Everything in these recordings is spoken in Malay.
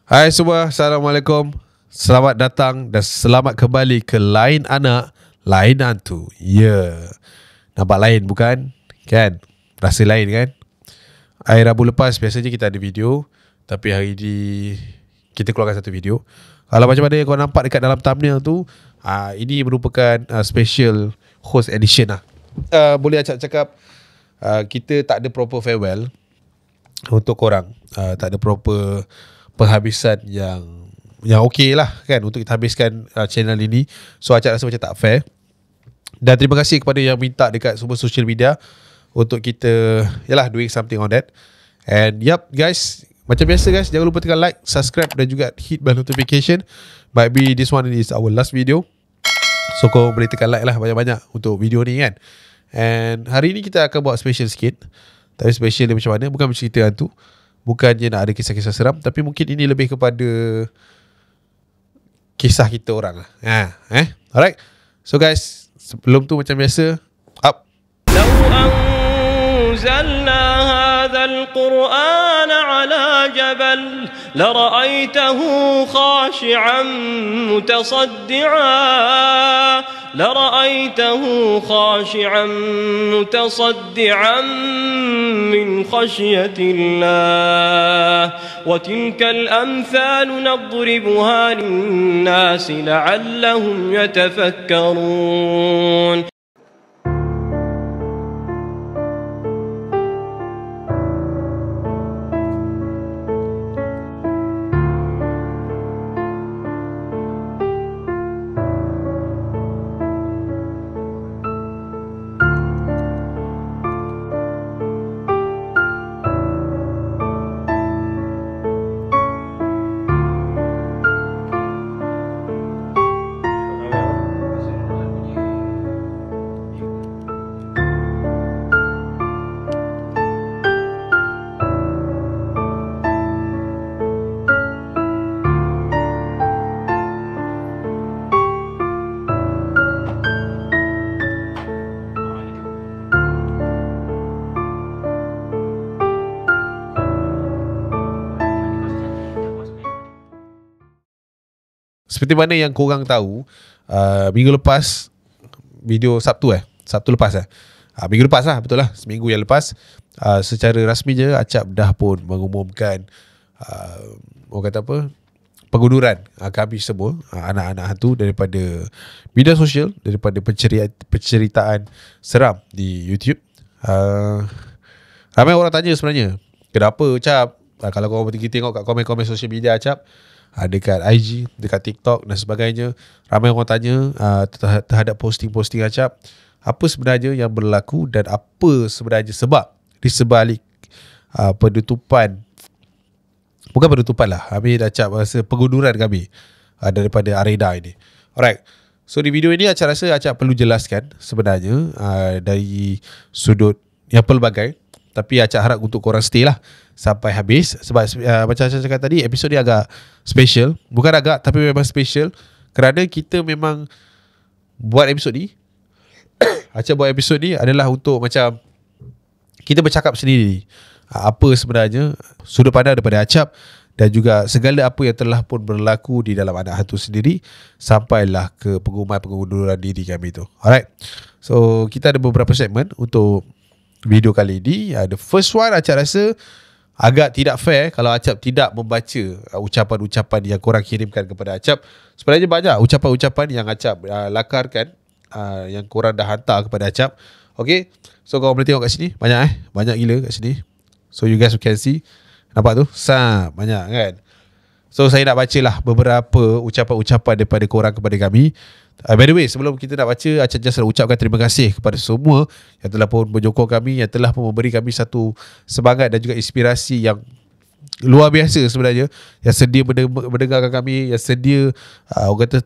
Hai semua, Assalamualaikum. Selamat datang dan selamat kembali ke Lain Anak, Lain Hantu. Nampak lain bukan? Kan? Rasa lain kan? Hari Rabu lepas biasanya kita ada video, tapi hari ni kita keluarkan satu video. Kalau macam mana yang kau nampak dekat dalam thumbnail tu, ini merupakan special host edition lah. Boleh cakap kita tak ada proper farewell untuk korang. Tak ada proper penghabisan yang okey lah kan untuk kita habiskan channel ini. So Acap rasa macam tak fair. Dan terima kasih kepada yang minta dekat semua social media untuk kita doing something on that. And guys, macam biasa guys, jangan lupa tekan like, subscribe dan juga hit bell notification. Might be this one is our last video, so kau boleh tekan like lah banyak-banyak untuk video ni kan. And hari ni kita akan buat special sikit. Tapi special dia macam mana? Bukan bercerita hantu, bukannya nak ada kisah-kisah seram, tapi mungkin ini lebih kepada kisah kita orang lah. Alright. So guys, sebelum tu macam biasa, up. لو أنزلنا هذا القرآن على جبل لرأيته خاشعا متصدعا من خشية الله وتلك الأمثال نضربها للناس لعلهم يتفكرون. Seperti mana yang korang tahu, minggu lepas, video Sabtu lepas minggu lepas lah, betul lah, seminggu yang lepas, secara rasminya Acap dah pun mengumumkan orang kata apa, pengunduran kami semua, anak-anak hantu, daripada media sosial, daripada penceritaan seram di YouTube. Ramai orang tanya sebenarnya, kenapa Acap, kalau korang pergi tengok kat komen-komen sosial media Acap, dekat IG, dekat TikTok dan sebagainya, ramai orang tanya terhadap posting-posting Acap, apa sebenarnya yang berlaku dan apa sebenarnya sebab di sebalik penutupan, bukan penutupan lah, kami Acap rasa pengunduran kami daripada Areda ini. Alright, so di video ini Acap rasa Acap perlu jelaskan sebenarnya dari sudut yang pelbagai. Tapi Acap harap untuk korang stay lah sampai habis. Sebab macam Acap cakap tadi, episod ni agak special. Bukan agak, tapi memang special. Kerana kita memang buat episod ni, Acap buat episod ni adalah untuk macam kita bercakap sendiri, apa sebenarnya sudut pandang daripada Acap, dan juga segala apa yang telah pun berlaku di dalam Anak Hantu sendiri, sampailah ke pengumuman pengunduran diri kami tu. Alright, so kita ada beberapa segmen untuk video kali ini. The first one, Acap rasa agak tidak fair kalau Acap tidak membaca ucapan-ucapan yang korang kirimkan kepada Acap. Sebenarnya banyak ucapan-ucapan yang Acap lakarkan, yang korang dah hantar kepada Acap. Okay, so korang boleh tengok kat sini, banyak gila kat sini. So you guys can see, nampak tu, banyak kan. So saya nak bacalah beberapa ucapan-ucapan daripada korang kepada kami. By the way, sebelum kita nak baca, Acap just nak ucapkan terima kasih kepada semua yang telah pun menyokong kami, yang telah pun memberi kami satu semangat dan juga inspirasi yang luar biasa sebenarnya, yang sedia mendengarkan kami, yang sedia orang kata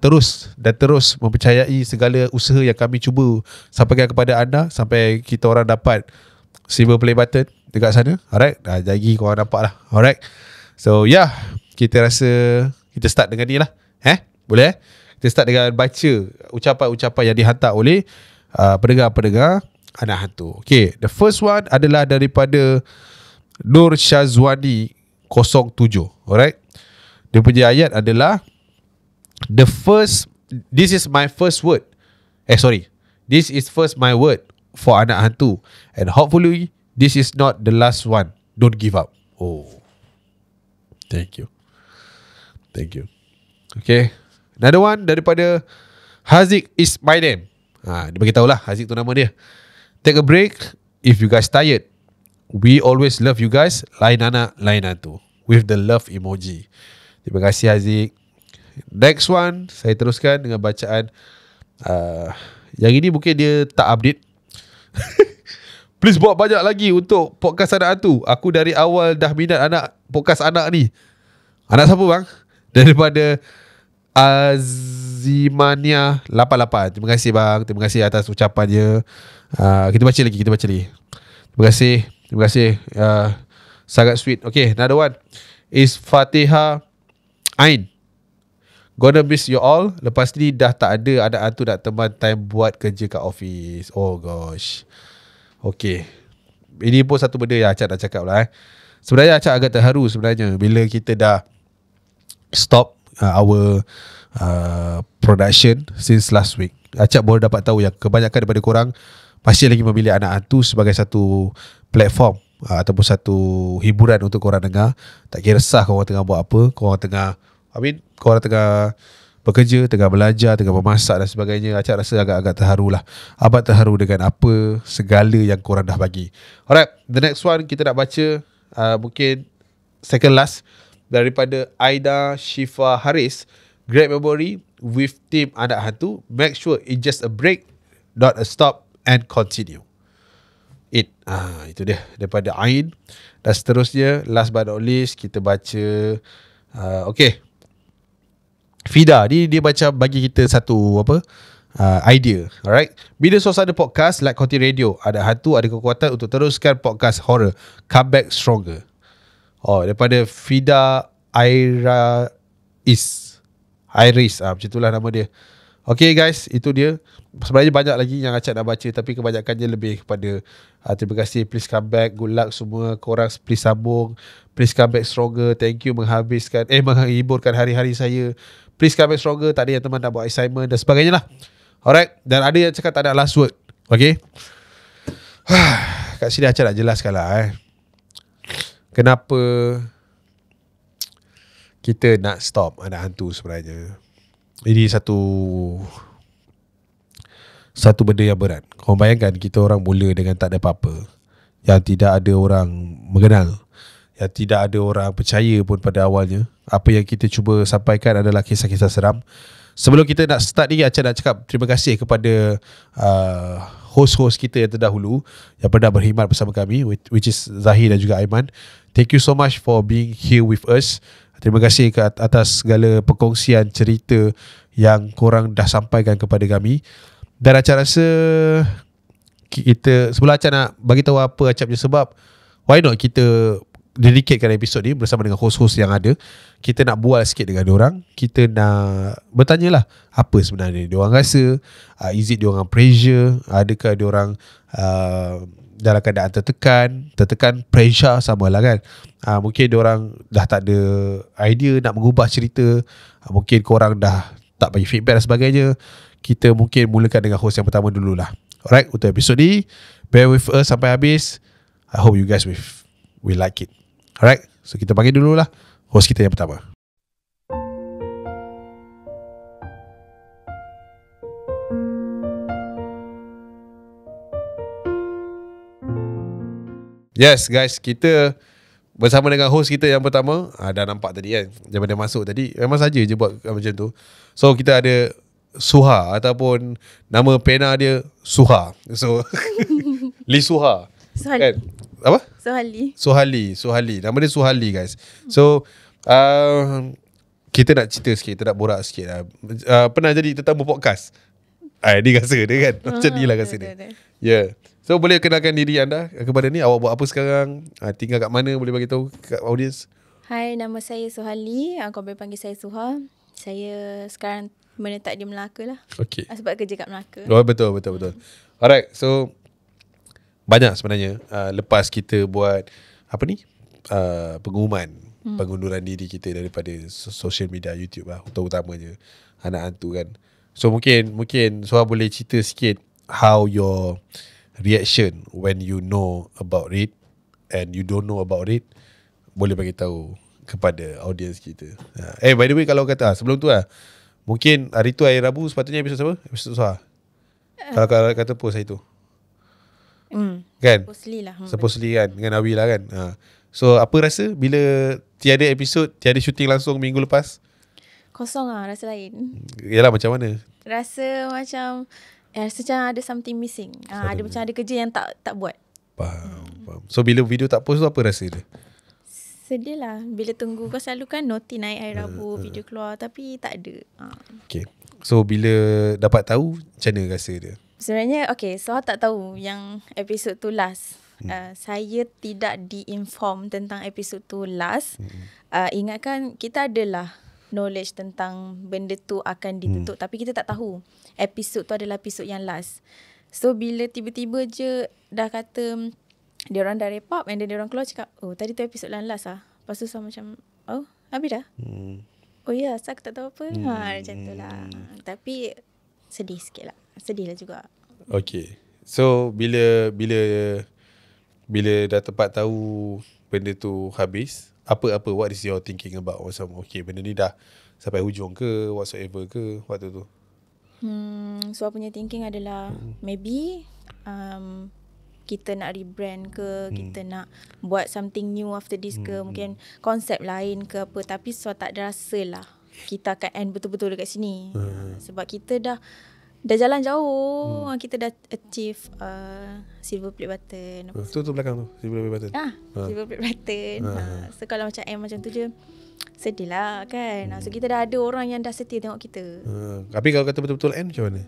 terus mempercayai segala usaha yang kami cuba sampaikan kepada anda, sampai kita orang dapat silver play button dekat sana. Alright, lagi korang nampak lah. Alright, so kita rasa kita start dengan ni lah. Boleh Kita start dengan baca ucapan-ucapan yang dihantar oleh pendengar-pendengar Anak Hantu. Okay, the first one adalah daripada Nur Syazwani 07. Alright, Dia punya ayat adalah this is my first word. This is first my word for anak hantu, and hopefully this is not the last one. Don't give up. Oh, thank you. Okay, another one daripada Haziq is my name. Dia bagi tahulah Haziq tu nama dia. Take a break if you guys tired. We always love you guys. Lain anak, lain hantu. With the love emoji. Terima kasih Haziq. Next one, saya teruskan dengan bacaan. Yang ini mungkin dia tak update. Please buat banyak lagi untuk podcast anak hantu. Aku dari awal dah minat podcast anak ni. Anak siapa bang? Daripada Azimania 88. Terima kasih bang. Terima kasih atas ucapannya. Kita baca lagi. Terima kasih. Sangat sweet. Okay, another one is Fatihah Ain. Gonna miss you all. Lepas ni dah tak ada anak hantu nak teman time buat kerja kat office. Oh gosh. Okay, ini pun satu benda yang Acap nak cakap lah. Sebenarnya Acap agak terharu sebenarnya bila kita dah stop our production since last week. Acap baru dapat tahu yang kebanyakan daripada korang masih lagi memilih anak hantu sebagai satu platform ataupun satu hiburan untuk korang dengar. Tak kira sah korang tengah buat apa, korang tengah bekerja, tengah belajar, tengah memasak dan sebagainya. Acap rasa agak-agak terharu lah. Abang terharu dengan apa segala yang korang dah bagi. Alright, the next one kita nak baca mungkin second last daripada Aida Shifa Haris. Great memory with team anak hantu. Make sure it's just a break, not a stop, and continue. Itu dia daripada Ain. Dan seterusnya, last but not least, kita baca okay, Fida ni dia bagi kita satu idea. Alright, bila suasana podcast like Konti Radio, ada hantu ada kekuatan untuk teruskan podcast horror, come back stronger. Daripada Fida Iris, macam itulah nama dia. Okay guys, itu dia. Sebenarnya banyak lagi yang Acap nak baca, tapi kebanyakannya lebih kepada terima kasih, please come back, good luck semua korang, please sambung, please come back stronger, thank you menghiburkan hari-hari saya, please come back stronger. Tak ada yang teman nak buat assignment dan sebagainya lah. Alright, dan ada yang cakap tak ada last word. Okay, kat sini Acap nak jelaskan lah kenapa kita nak stop anak hantu sebenarnya. Ini satu benda yang berat. Kau bayangkan kita orang mula dengan tak ada apa-apa, yang tidak ada orang mengenal, yang tidak ada orang percaya pun pada awalnya. Apa yang kita cuba sampaikan adalah kisah-kisah seram. Sebelum kita nak start ni, Acap nak cakap terima kasih kepada host-host kita yang terdahulu yang pernah berkhidmat bersama kami, which is Zahir dan juga Aiman. Thank you so much for being here with us. Terima kasih atas segala perkongsian cerita yang korang dah sampaikan kepada kami. Dan Acap rasa kita, sebelum Acap nak bagi tahu apa Acap punya sebab, why not kita dedicatekan episod ni bersama dengan host-host yang ada. Kita nak bual sikit dengan diorang. Kita nak bertanya lah apa sebenarnya diorang rasa, is it diorang pressure, adakah diorang dalam keadaan tertekan, pressure sama lah kan. Mungkin diorang dah tak ada idea nak mengubah cerita, mungkin korang dah tak bagi feedback dan sebagainya. Kita mungkin mulakan dengan host yang pertama dululah. Alright, untuk episod ni, bear with us sampai habis. I hope you guys will like it. Alright, so kita panggil dululah host kita yang pertama. Yes guys, kita bersama dengan host kita yang pertama. Dah nampak tadi kan, zaman dia masuk tadi, memang saja je buat macam tu. So kita ada Suha, ataupun nama pena dia Suha. So Li Suha. Kan? Apa? Suhali. Nama dia Suhali guys. So kita nak cerita sikit, kita nak borak sikit. Pernah jadi tetamu podcast? Ni rasa dia kan. Macam ni lah rasa dia. Yeah. So boleh kenalkan diri anda kepada ni. Awak buat apa sekarang? Tinggal kat mana? Boleh bagi tahu kat audience? Hai, nama saya Suhali. Kau boleh panggil saya Suha. Saya sekarang menetap di Melaka lah. Okay. Sebab kerja kat Melaka. Oh, betul. Alright, so banyak sebenarnya lepas kita buat apa ni, pengumuman pengunduran diri kita daripada social media YouTube lah, utamanya anak hantu kan. So mungkin Suha boleh cerita sikit how your reaction when you know about it and you don't know about it, boleh bagi tahu kepada audience kita. By the way, kalau kata sebelum tu mungkin hari tu, hari Rabu, sepatutnya episod apa? Episod Suha. Kalau kata post hari tu. Kan? Supposedly kan, dengan Awi lah kan. So apa rasa bila tiada episod, tiada syuting langsung minggu lepas? Kosong rasa lain. Yalah, macam mana? Rasa macam ada something missing. Ada macam ada kerja yang tak buat. Faham. So bila video tak post tu apa rasa dia? Sedih lah. Bila tunggu, kau selalu kan noti naik hari Rabu, video keluar, tapi tak ada. Okay. So bila dapat tahu, macam mana rasa dia? Sebenarnya so tak tahu yang episod tu last. Saya tidak diinform tentang episod tu last. Ingatkan kita adalah knowledge tentang benda tu akan ditutup, tapi kita tak tahu episod tu adalah episod yang last. So bila tiba-tiba je dah kata diorang dah wrap up, and then diorang keluar cakap, oh tadi tu episod yang last Lepas tu saya macam, oh habis dah? Oh ya, saya tak tahu apa. Macam tu lah. Tapi sedih sikit lah. Sedih lah juga. Okay. So bila dah tepat tahu benda tu habis, apa what is your thinking about? Macam okay, benda ni dah sampai hujung ke, whatsoever ke waktu tu? So punya thinking adalah maybe kita nak rebrand ke, kita nak buat something new after this ke, mungkin konsep lain ke apa, tapi tak ada rasa lah kita akan end betul-betul dekat sini. Sebab kita dah jalan jauh. Kita dah achieve silver play button. Tu belakang tu, silver play button. Silver play button. So kalau macam macam tu je, sedih lah kan. So kita dah ada orang yang dah setia tengok kita. Tapi kalau kata betul-betul end macam mana?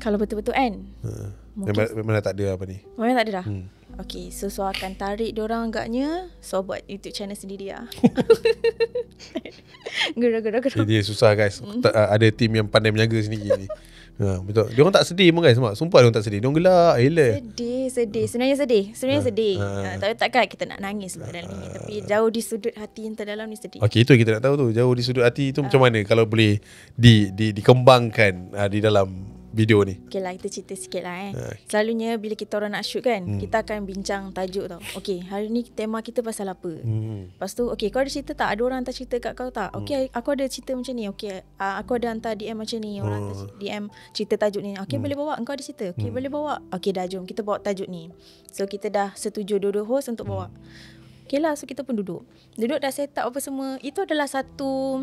Kalau betul-betul end, memang tak ada apa ni? Memang tak ada dah. Okay, so akan tarik diorang agaknya. So buat YouTube channel sendiri lah. Gerak. Dia susah guys. Ada tim yang pandai menjaga sendiri ni. Betul. Diorang tak sedih pun guys. Sumpah diorang tak sedih. Diorang gelak. Sedih. Sebenarnya sedih. Takkan kita nak nangis lah dalam ni. Tapi jauh di sudut hati yang terdalam ni sedih. Okay, itu yang kita nak tahu tu. Jauh di sudut hati tu macam mana kalau boleh dikembangkan di dalam video ni. Okay lah, kita cerita sikit lah Selalunya bila kita orang nak shoot kan, kita akan bincang tajuk tau. Okay, hari ni tema kita pasal apa. Lepas tu, okay, kau ada cerita tak? Ada orang hantar cerita kat kau tak? Okay, aku ada cerita macam ni. Okay, aku ada hantar DM macam ni. Orang hantar DM cerita tajuk ni. Okay, boleh bawa? Engkau ada cerita? Okay, boleh bawa? Okay, dah jom kita bawa tajuk ni. So kita dah setuju dua-dua host untuk bawa. Okay lah, so kita pun duduk dah set up apa semua. Itu adalah satu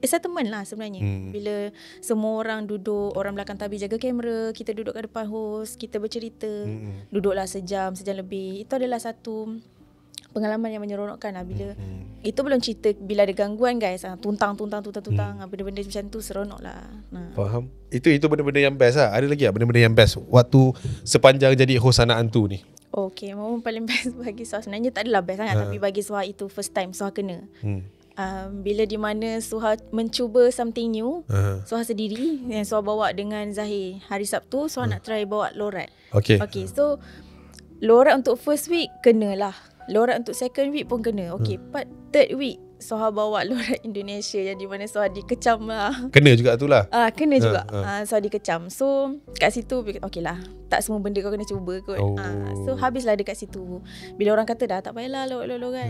settlement lah sebenarnya. Bila semua orang duduk, orang belakang tabir jaga kamera, kita duduk kat depan host, kita bercerita, duduklah sejam lebih. Itu adalah satu pengalaman yang menyeronokkan lah. Bila itu belum cerita bila ada gangguan guys, tuntang benda-benda macam tu seronok lah. Faham. Itu benda-benda yang best lah. Ada lagi benda-benda yang best waktu sepanjang jadi host anak hantu ni? Okay, momen paling best bagi Suha sebenarnya tak adalah best sangat, tapi bagi Suha itu first time Suha kena. Bila di mana Suha mencuba something new, Suha sendiri yang Suha bawa dengan Zahir. Hari Sabtu Suha nak try bawa lorat. Okay, so lorat untuk first week kena lah. Lorat untuk second week pun kena. Okay, part third week Suha bawa lorat Indonesia yang di mana Suha dikecam lah. Kena juga tu lah. Kena juga. Suha dikecam. So kat situ okay lah, tak semua benda kau kena cuba kot. So habislah dekat situ. Bila orang kata dah tak payahlah lorat kan.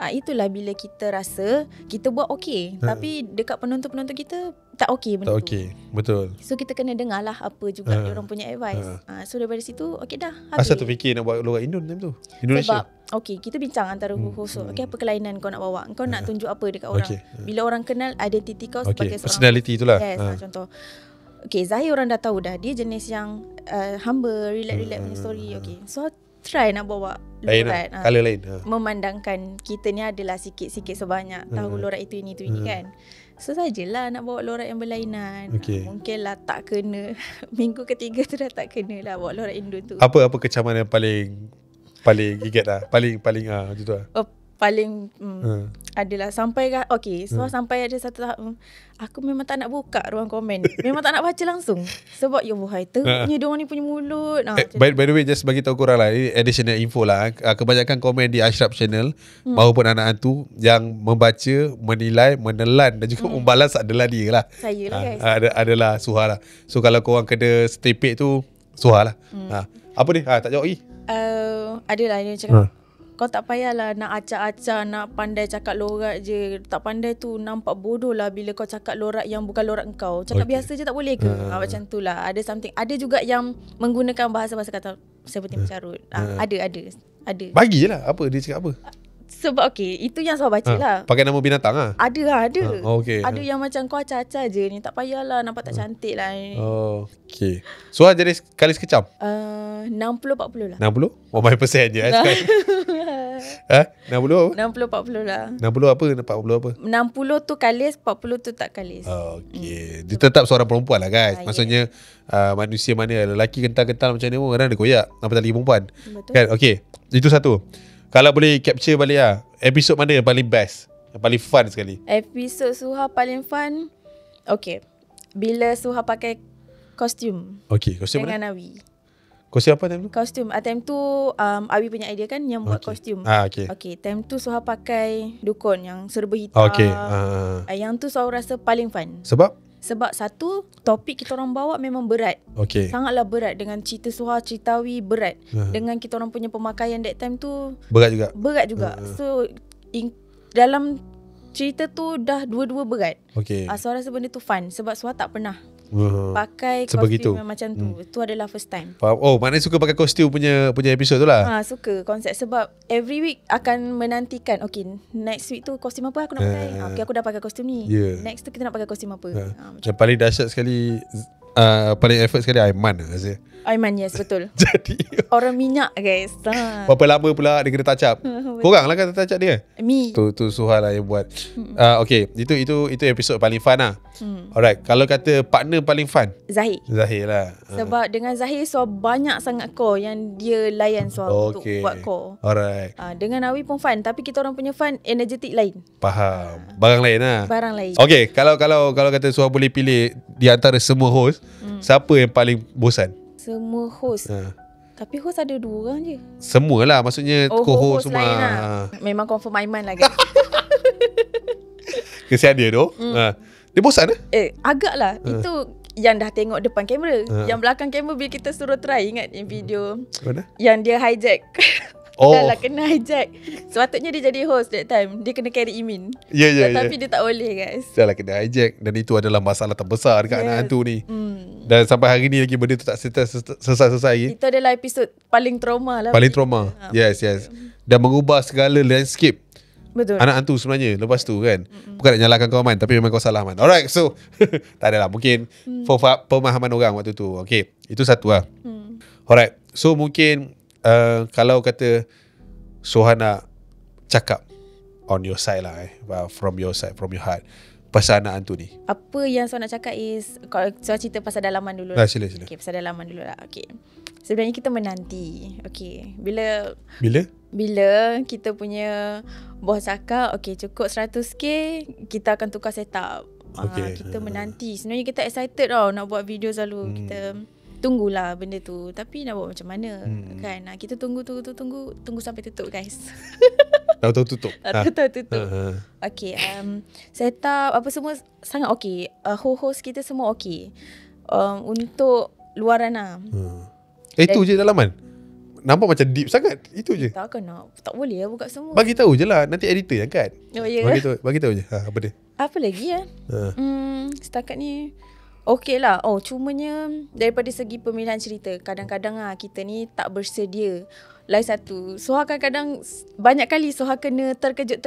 Itulah bila kita rasa kita buat okay, tapi dekat penonton-penonton kita tak okay benda tu. Tak okay, betul. So kita kena dengar lah apa juga orang punya advice. So daripada situ okay dah habis. Asal terfikir nak buat lorat Indonesia? Sebab okay, kita bincang antara host. Okay, apa kelainan kau nak bawa? Kau nak tunjuk apa dekat orang? Bila orang kenal identiti kau sebagai seorang personality itulah. Yes, contoh. Okay, Zahir orang dah tahu dah. Dia jenis yang humble, relax punya story. Okay, so try nak bawa lorat. Color lain. Memandangkan kita ni adalah sikit-sikit sebanyak. Tahu lorat itu ini kan. So sajalah nak bawa lorat yang berlainan. Mungkinlah tak kena. Minggu ketiga tu dah tak kena lah bawa lorat Indo tu. Apa kecaman yang paling gigit lah? Paling macam tu lah. paling adalah sampai okay, so sampai ada satu tahap aku memang tak nak buka ruang komen. Memang tak nak baca langsung. Sebab ya wahai teruknya diorang ni punya mulut. By the way, just bagi tahu korang lah, ini additional info lah. Kebanyakan komen di Ashraf channel maupun anak hantu yang membaca, menilai, menelan dan juga membalas adalah dia lah. Saya lah guys. Adalah Suha lah. So kalau korang kena stepek tu, Suha lah. Apa ni? Tak jawab lagi. Adalah dia cakap kau tak payahlah nak acak-acak, nak pandai cakap lorat je. Tak pandai tu nampak bodoh lah bila kau cakap lorat yang bukan lorat kau. Cakap biasa je tak boleh ke? Macam tu lah. Ada something. Ada juga yang menggunakan bahasa-bahasa kata seperti mencarut. Ada. Bagi je lah. Apa dia cakap apa? Sebab okay, itu yang saya baca lah. Pakai nama binatang lah? Ada. Okay. Ada yang macam kau acak-acak je ni. Tak payahlah, nampak tak cantik lah ni. Okay. So jadi kali sekecam? 60-40 lah. 60? Oh my percent je. 60 apa? 60-40 lah. 60 apa? 40 apa? 60 tu kalis, 40 tu tak kalis. Okay. Dia tetap seorang perempuan lah guys. Maksudnya manusia mana lelaki kental-kental macam ni pun kadang ada koyak. Apatah lagi perempuan. Betul. Kan? Okay. Itu satu. Kalau boleh capture balik lah, episod mana yang paling best, yang paling fun sekali? Episod Suha paling fun, okay, bila Suha pakai kostum. Okay, kostum mana? Dengan Awi. Kostum apa time tu? Kostum. Time tu Awi punya idea kan yang buat kostum. Okay. Okay, time tu Suha pakai dukun yang serba hitam. Okay. Yang tu Suha rasa paling fun. Sebab satu, topik kita orang bawa memang berat. Okay. Sangatlah berat. Dengan cerita Suha, cerita Awi berat. Dengan kita orang punya pemakaian that time tu berat juga. So dalam cerita tu dah dua-dua berat. Okay. Suha rasa benda tu fun. Sebab Suha tak pernah pakai sebegitu kostum macam tu. Itu adalah first time. Faham? Oh, maknanya suka pakai kostum punya episod tu lah. Suka konsep. Sebab every week akan menantikan, okay, next week tu kostum apa aku nak pakai. Okay, aku dah pakai kostum ni. Next tu kita nak pakai kostum apa. Yang paling dahsyat sekali, paling effort sekali Aiman lah rasa. Aiman, yes, betul. Jadi orang minyak guys. berapa lama pula dia kena touch up? Korang lah kan touch up dia? Me. Tu Suha lah yang buat. Okay, itu episod paling fun lah. Alright, kalau kata partner paling fun, Zahir lah. Sebab dengan Zahir Suha banyak sangat core yang dia layan Suha untuk buat core. Alright. Dengan Awi pun fun, tapi kita orang punya fun energetik lain. Faham. Barang lain lah. Okay, kalau kata Suha boleh pilih di antara semua host, siapa yang paling bosan? Semua host. Tapi host ada 2 orang je. Semua lah, maksudnya co-host semua lain lah. Memang confirm Aiman lah guys. Kesian dia tu. Dia bosan agak lah. Itu yang dah tengok depan kamera. Yang belakang kamera bila kita suruh try, ingat yang video mana? Yang dia hijack. Dah lah kena hijack. Sepatutnya dia jadi host that time. Dia kena carry Imin. Tapi dia tak boleh guys. Dah lah kena hijack. Dan itu adalah masalah terbesar dekat anak hantu ni. Dan sampai hari ni lagi benda tu tak selesai lagi. Itu adalah episod paling trauma lah. Paling trauma. Yes. Dan mengubah segala landscape. Betul. Anak hantu sebenarnya. Lepas tu kan, bukan nak nyalahkan kau Man, tapi memang kau salah Man. Alright, so tak adalah. Mungkin pemahaman orang waktu tu. Okay, itu satu lah. Alright, so mungkin kalau kata Suha nak cakap on your side lah, from your side, from your heart, pasal anak hantu ni, apa yang Suha nak cakap is, kalau Suha cerita pasal dalaman dulu lah. Sila. Okay, pasal dalaman dulu lah. Okay, sebenarnya kita menanti. Okay, bila kita punya bos cakap, okay, cukup 100k, kita akan tukar setup. Kita menanti. Sebenarnya kita excited tau nak buat video selalu. Kita tunggulah benda tu. Tapi nak buat macam mana kan? Kita tunggu sampai tutup guys. Tahu tutup. Tutup. Okay, setup apa semua sangat okay. Host kita semua okay. Untuk luaran lah. Itu je dalaman. Nampak macam deep sangat. Itu je. Takkan tak boleh lah buka semua. Bagi tahu je lah. Nanti editor yang angkat. Bagi tahu je. Apa dia? Apa lagi ya? Setakat ni okey lah. Cumanya daripada segi pemilihan cerita, kadang-kadang kita ni tak bersedia. Lain satu, Suha kadang-kadang banyak kali Suha kena terkejut.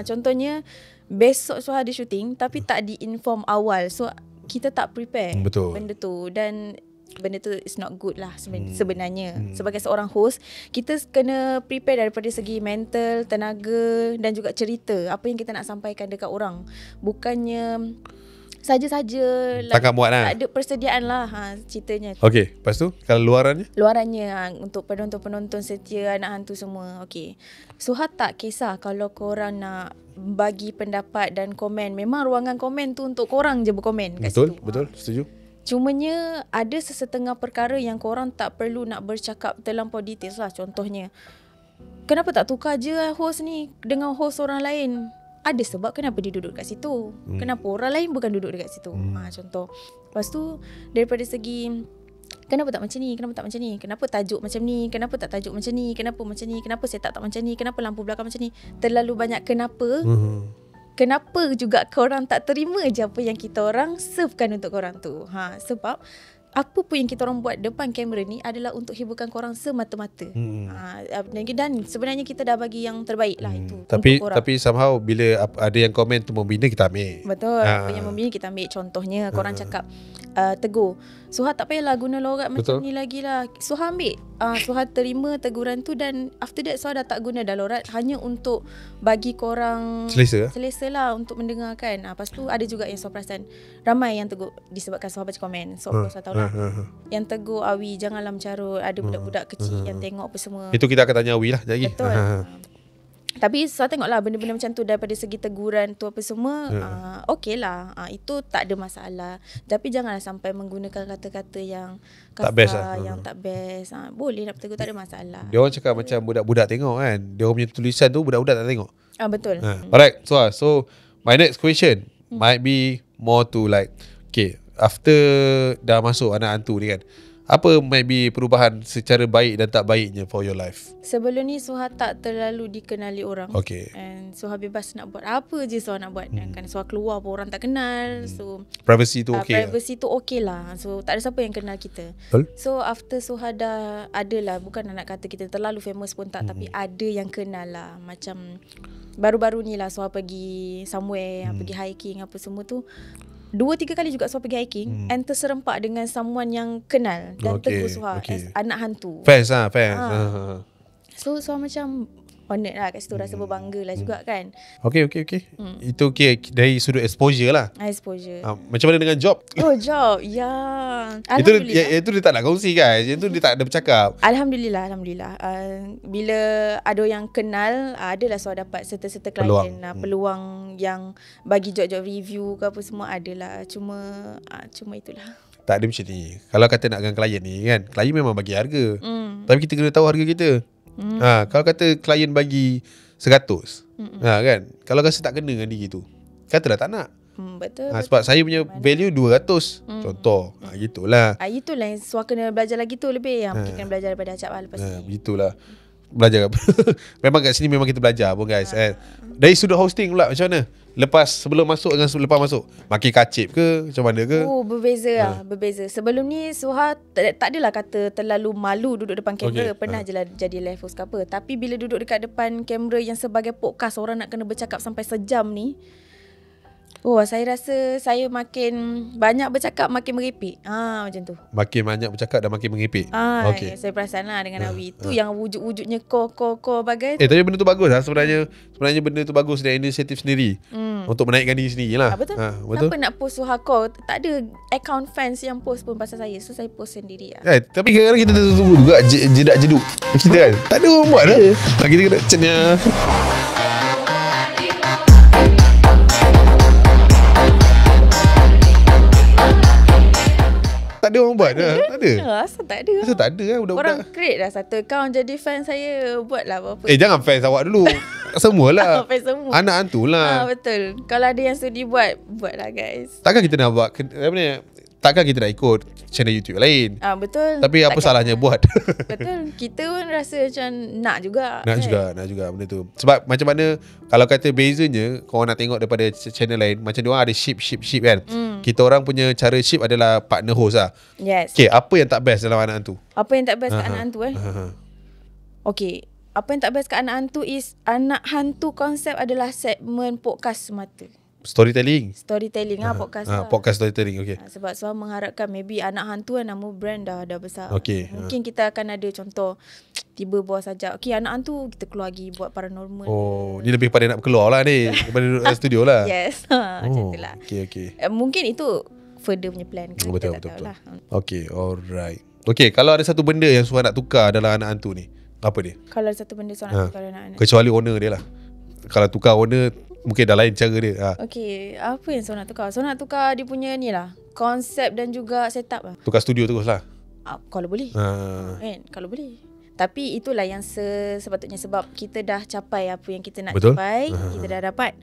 Contohnya besok Suha ada syuting tapi tak di-inform awal. So kita tak prepare. Betul. Benda tu. Dan benda tu is not good lah sebenarnya. Sebagai seorang host, kita kena prepare daripada segi mental, tenaga dan juga cerita. Apa yang kita nak sampaikan dekat orang. Bukannya saja-saja Takkan muat lah. tak ada persediaan lah ceritanya. Okay, lepas tu kalau luarannya? Luarannya untuk penonton-penonton setia Anak Hantu semua. Okay, Suha tak kisah kalau korang nak bagi pendapat dan komen. Memang ruangan komen tu untuk korang je berkomen kat situ. Betul, setuju. Cumanya ada sesetengah perkara yang korang tak perlu nak bercakap terlampau details lah. Contohnya, kenapa tak tukar je host ni dengan host orang lain? Ada sebab kenapa dia duduk kat situ. Kenapa orang lain bukan duduk dekat situ. Contoh. Lepas tu daripada segi kenapa tak macam ni, kenapa tak macam ni, kenapa tajuk macam ni, kenapa tak tajuk macam ni, kenapa macam ni, kenapa setup tak macam ni, kenapa lampu belakang macam ni. Terlalu banyak kenapa. Kenapa juga korang tak terima je apa yang kita orang servekan untuk korang tu. Sebab apa pun yang kita orang buat depan kamera ni adalah untuk hiburkan korang semata-mata. Dan sebenarnya kita dah bagi yang terbaik lah itu. Tapi somehow bila ada yang komen tu membina, kita ambil. Betul. Apa yang membina kita ambil. Contohnya korang cakap tegur, Suha tak payahlah guna logat macam ni lagi lah. Suha ambil. Suha terima teguran tu dan after that Suha dah tak guna dah logat, hanya untuk bagi korang selesa lah untuk mendengarkan. Lepas tu ada juga yang Suha perasan ramai yang tegur disebabkan Suha baca komen. So Suha tahu lah. Yang tegur Awi janganlah mencarut, ada budak-budak kecil yang tengok apa semua. Itu kita akan tanya Awi lah lagi. Betul. Tapi saya tengoklah benda-benda macam tu daripada segi teguran tu apa semua, okey lah, itu tak ada masalah. Tapi janganlah sampai menggunakan kata-kata yang kasar, tak best lah. yang tak best. Boleh nak tegur, tak ada masalah. Dia orang cakap macam budak-budak tengok kan. Dia orang punya tulisan tu budak-budak tak tengok. Betul. Alright, so my next question might be more to like, okay, after dah masuk Anak Hantu ni kan, apa might be perubahan secara baik dan tak baiknya for your life? Sebelum ni Suha tak terlalu dikenali orang. Okay. And Suha bebas nak buat apa je Suha nak buat. Kan Suha keluar pun orang tak kenal. So privacy tu okay. Privacy tu okay lah. So tak ada siapa yang kenal kita. Betul? So after Suha dah ada lah, bukan nak kata kita terlalu famous pun tak, tapi ada yang kenal lah. Macam baru-baru ni lah Suha pergi somewhere, pergi hiking apa semua tu. 2-3 kali juga Suha pergi hiking and terserempak dengan someone yang kenal dan tegur Suha as Anak Hantu. Fans lah, fans. So Suha macam honored lah kat situ, rasa berbangga lah juga kan. Okay. Itu okay dari sudut exposure lah. Exposure. Macam mana dengan job? Oh, job. Ya. Alhamdulillah. Itu dia tak nak kongsi guys. Itu dia tak ada bercakap. Alhamdulillah. Bila ada yang kenal, adalah Suha dapat serta-serta klien. Peluang yang bagi job-job review ke apa semua adalah. Cuma itulah. Tak ada macam ni. Kalau kata nak dengan klien ni kan, klien memang bagi harga. Tapi kita kena tahu harga kita. Kalau kata klien bagi 100, kan, kalau rasa tak kena dengan diri tu, katalah tak nak. Betul. Sebab saya punya value 200 contoh. Gitulah. Itulah yang Suha kena belajar lagi tu lebih. Mungkin kena belajar daripada Acap lah lepas ni. Begitulah. Belajar memang kat sini memang kita belajar pun guys. Dari sudut hosting pula macam mana? Sebelum masuk dengan lepas masuk, makin kacip ke macam mana ke? Berbeza lah. Berbeza. Sebelum ni Suha tak adalah kata terlalu malu duduk depan kamera. Pernah je lah jadi live host ke apa. Tapi bila duduk dekat depan kamera yang sebagai podcast, orang nak kena bercakap sampai sejam ni, saya rasa saya makin banyak bercakap makin meripik. Macam tu. Makin banyak bercakap dan makin meripik. Okay. Saya perasan lah dengan Awi. Itu yang wujud-wujudnya core bagai. Tapi benda tu bagus lah sebenarnya. Sebenarnya benda tu bagus dari inisiatif sendiri. Untuk menaikkan diri sendiri lah. Betul. Siapa nak post Suha core? Tak ada account fans yang post pun pasal saya. So saya post sendiri lah. Tapi kadang-kadang kita tunggu juga jedak-jeduk kita kan. Tak ada orang buat lah. Kita kena cenya. Tak ada orang buat dah. Tak ada. Asal tak ada. Asal tak ada kan budak-budak. Orang create dah satu account jadi fan saya, buatlah apa-apa. Jangan fans awak dulu. Semualah. Fans semua. Anak Hantu lah. Betul. Kalau ada yang sudi buatlah guys. Takkan kita nak buat takkan kita nak ikut channel YouTube lain. Betul. Tapi apa salahnya buat? Betul. Kita pun rasa macam nak juga. Nak juga benda tu. Sebab macam mana kalau kata bezanya korang nak tengok daripada channel lain, macam diorang ada ship kan. Kita orang punya cara ship adalah partner host lah. Yes. Okay, apa yang tak best dalam Anak Hantu? Apa yang tak best kat Anak Hantu Okay, apa yang tak best kat Anak Hantu is Anak Hantu konsep adalah segmen podcast semata. Storytelling. Podcast lah. Podcast storytelling. Okay. Sebab Suha mengharapkan maybe Anak Hantu kan, nama brand dah besar. Okay. Mungkin kita akan ada contoh, tiba bos ajak, okay Anak Hantu kita keluar lagi buat paranormal. Ni lebih pada nak keluar lah ni daripada duduk dalam studio lah. Yes. Macam tu lah. Okay. Mungkin itu further punya plan kan? Betul. Lah. Okay, alright. Okay, kalau ada satu benda yang Suha nak tukar dalam Anak Hantu ni, apa dia? Kalau ada satu benda Suha nak tukar dalam Anak Hantu, kecuali owner dia lah. Kalau tukar owner, mungkin dah lain cara dia. Okay, apa yang Suha nak tukar? Suha nak tukar dia punya ni lah, konsep dan juga setup lah. Tukar studio terus lah. Kalau boleh. Kan? Kalau boleh. Tapi itulah yang sepatutnya, sebab kita dah capai apa yang kita nak capai. Kita dah dapat.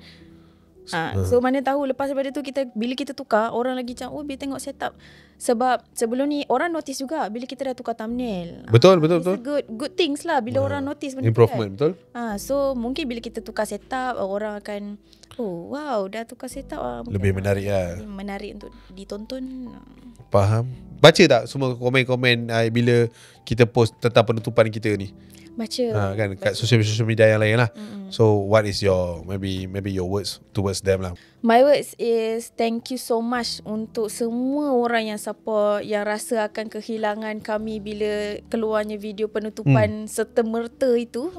So mana tahu lepas daripada tu bila kita tukar, orang lagi macam biar tengok setup. Sebab sebelum ni orang notice juga bila kita dah tukar thumbnail. Betul. Good things lah bila orang notice benda improvement tu kan. Betul. So mungkin bila kita tukar setup, orang akan wow, dah tukar setup lebih menarik lah. Menarik untuk ditonton. Faham. Baca tak semua komen-komen bila kita post tentang penutupan kita ni? Baca. Kan kat social media yang lain lah. So what is your maybe your words towards them lah? My words is thank you so much untuk semua orang yang support, yang rasa akan kehilangan kami bila keluarnya video penutupan serta-merta itu.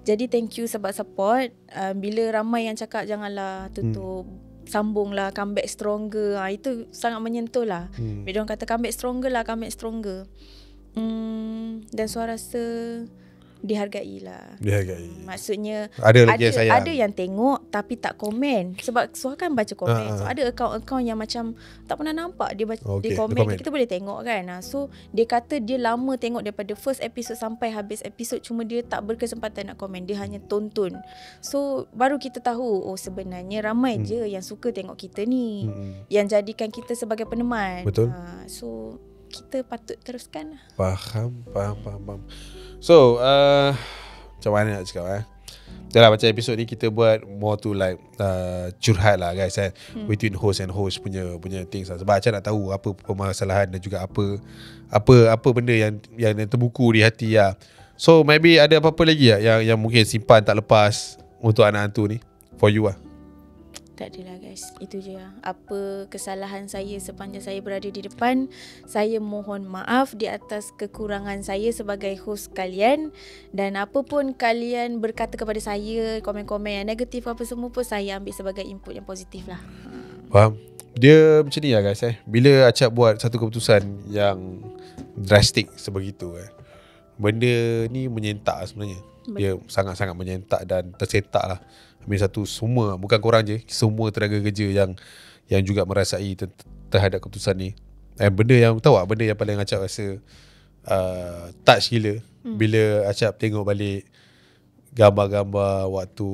Jadi thank you sebab support. Bila ramai yang cakap janganlah tutup, sambunglah, come back stronger. Itu sangat menyentuh lah. Bila orang kata come back stronger. Dan Suha rasa dihargai lah. Maksudnya ada yang tengok tapi tak komen. Sebab Suha kan baca komen. So ada akaun-akaun yang macam tak pernah nampak dia komen. Kita boleh tengok kan. So dia kata dia lama tengok daripada first episode sampai habis episode, cuma dia tak berkesempatan nak komen. Dia hanya tonton. So baru kita tahu sebenarnya ramai je yang suka tengok kita ni, yang jadikan kita sebagai peneman. Betul. So kita patut teruskan. Faham. So macam mana nak cakap Yalah, macam episod ni kita buat more to like curhat lah guys between host and host punya things lah. Sebab Acha nak tahu apa permasalahan dan juga apa benda yang terbuku di hati lah. So maybe ada apa-apa lagi yang mungkin simpan tak lepas untuk Anak Hantu ni for you lah? Tak adalah guys, itu je lah. Apa kesalahan saya sepanjang saya berada di depan, saya mohon maaf di atas kekurangan saya sebagai host kalian. Dan apa pun kalian berkata kepada saya, komen-komen yang negatif apa semua pun saya ambil sebagai input yang positif lah. Faham. Dia macam ni lah guys bila Acap buat satu keputusan yang drastik sebegitu benda ni menyentak sebenarnya. Betul. Dia sangat-sangat menyentak dan tersentak lah. Habis satu semua, bukan korang je, semua tenaga kerja yang juga merasai terhadap keputusan ni. Benda yang tahu tak, benda yang paling Acap rasa touch gila bila Acap tengok balik gambar-gambar waktu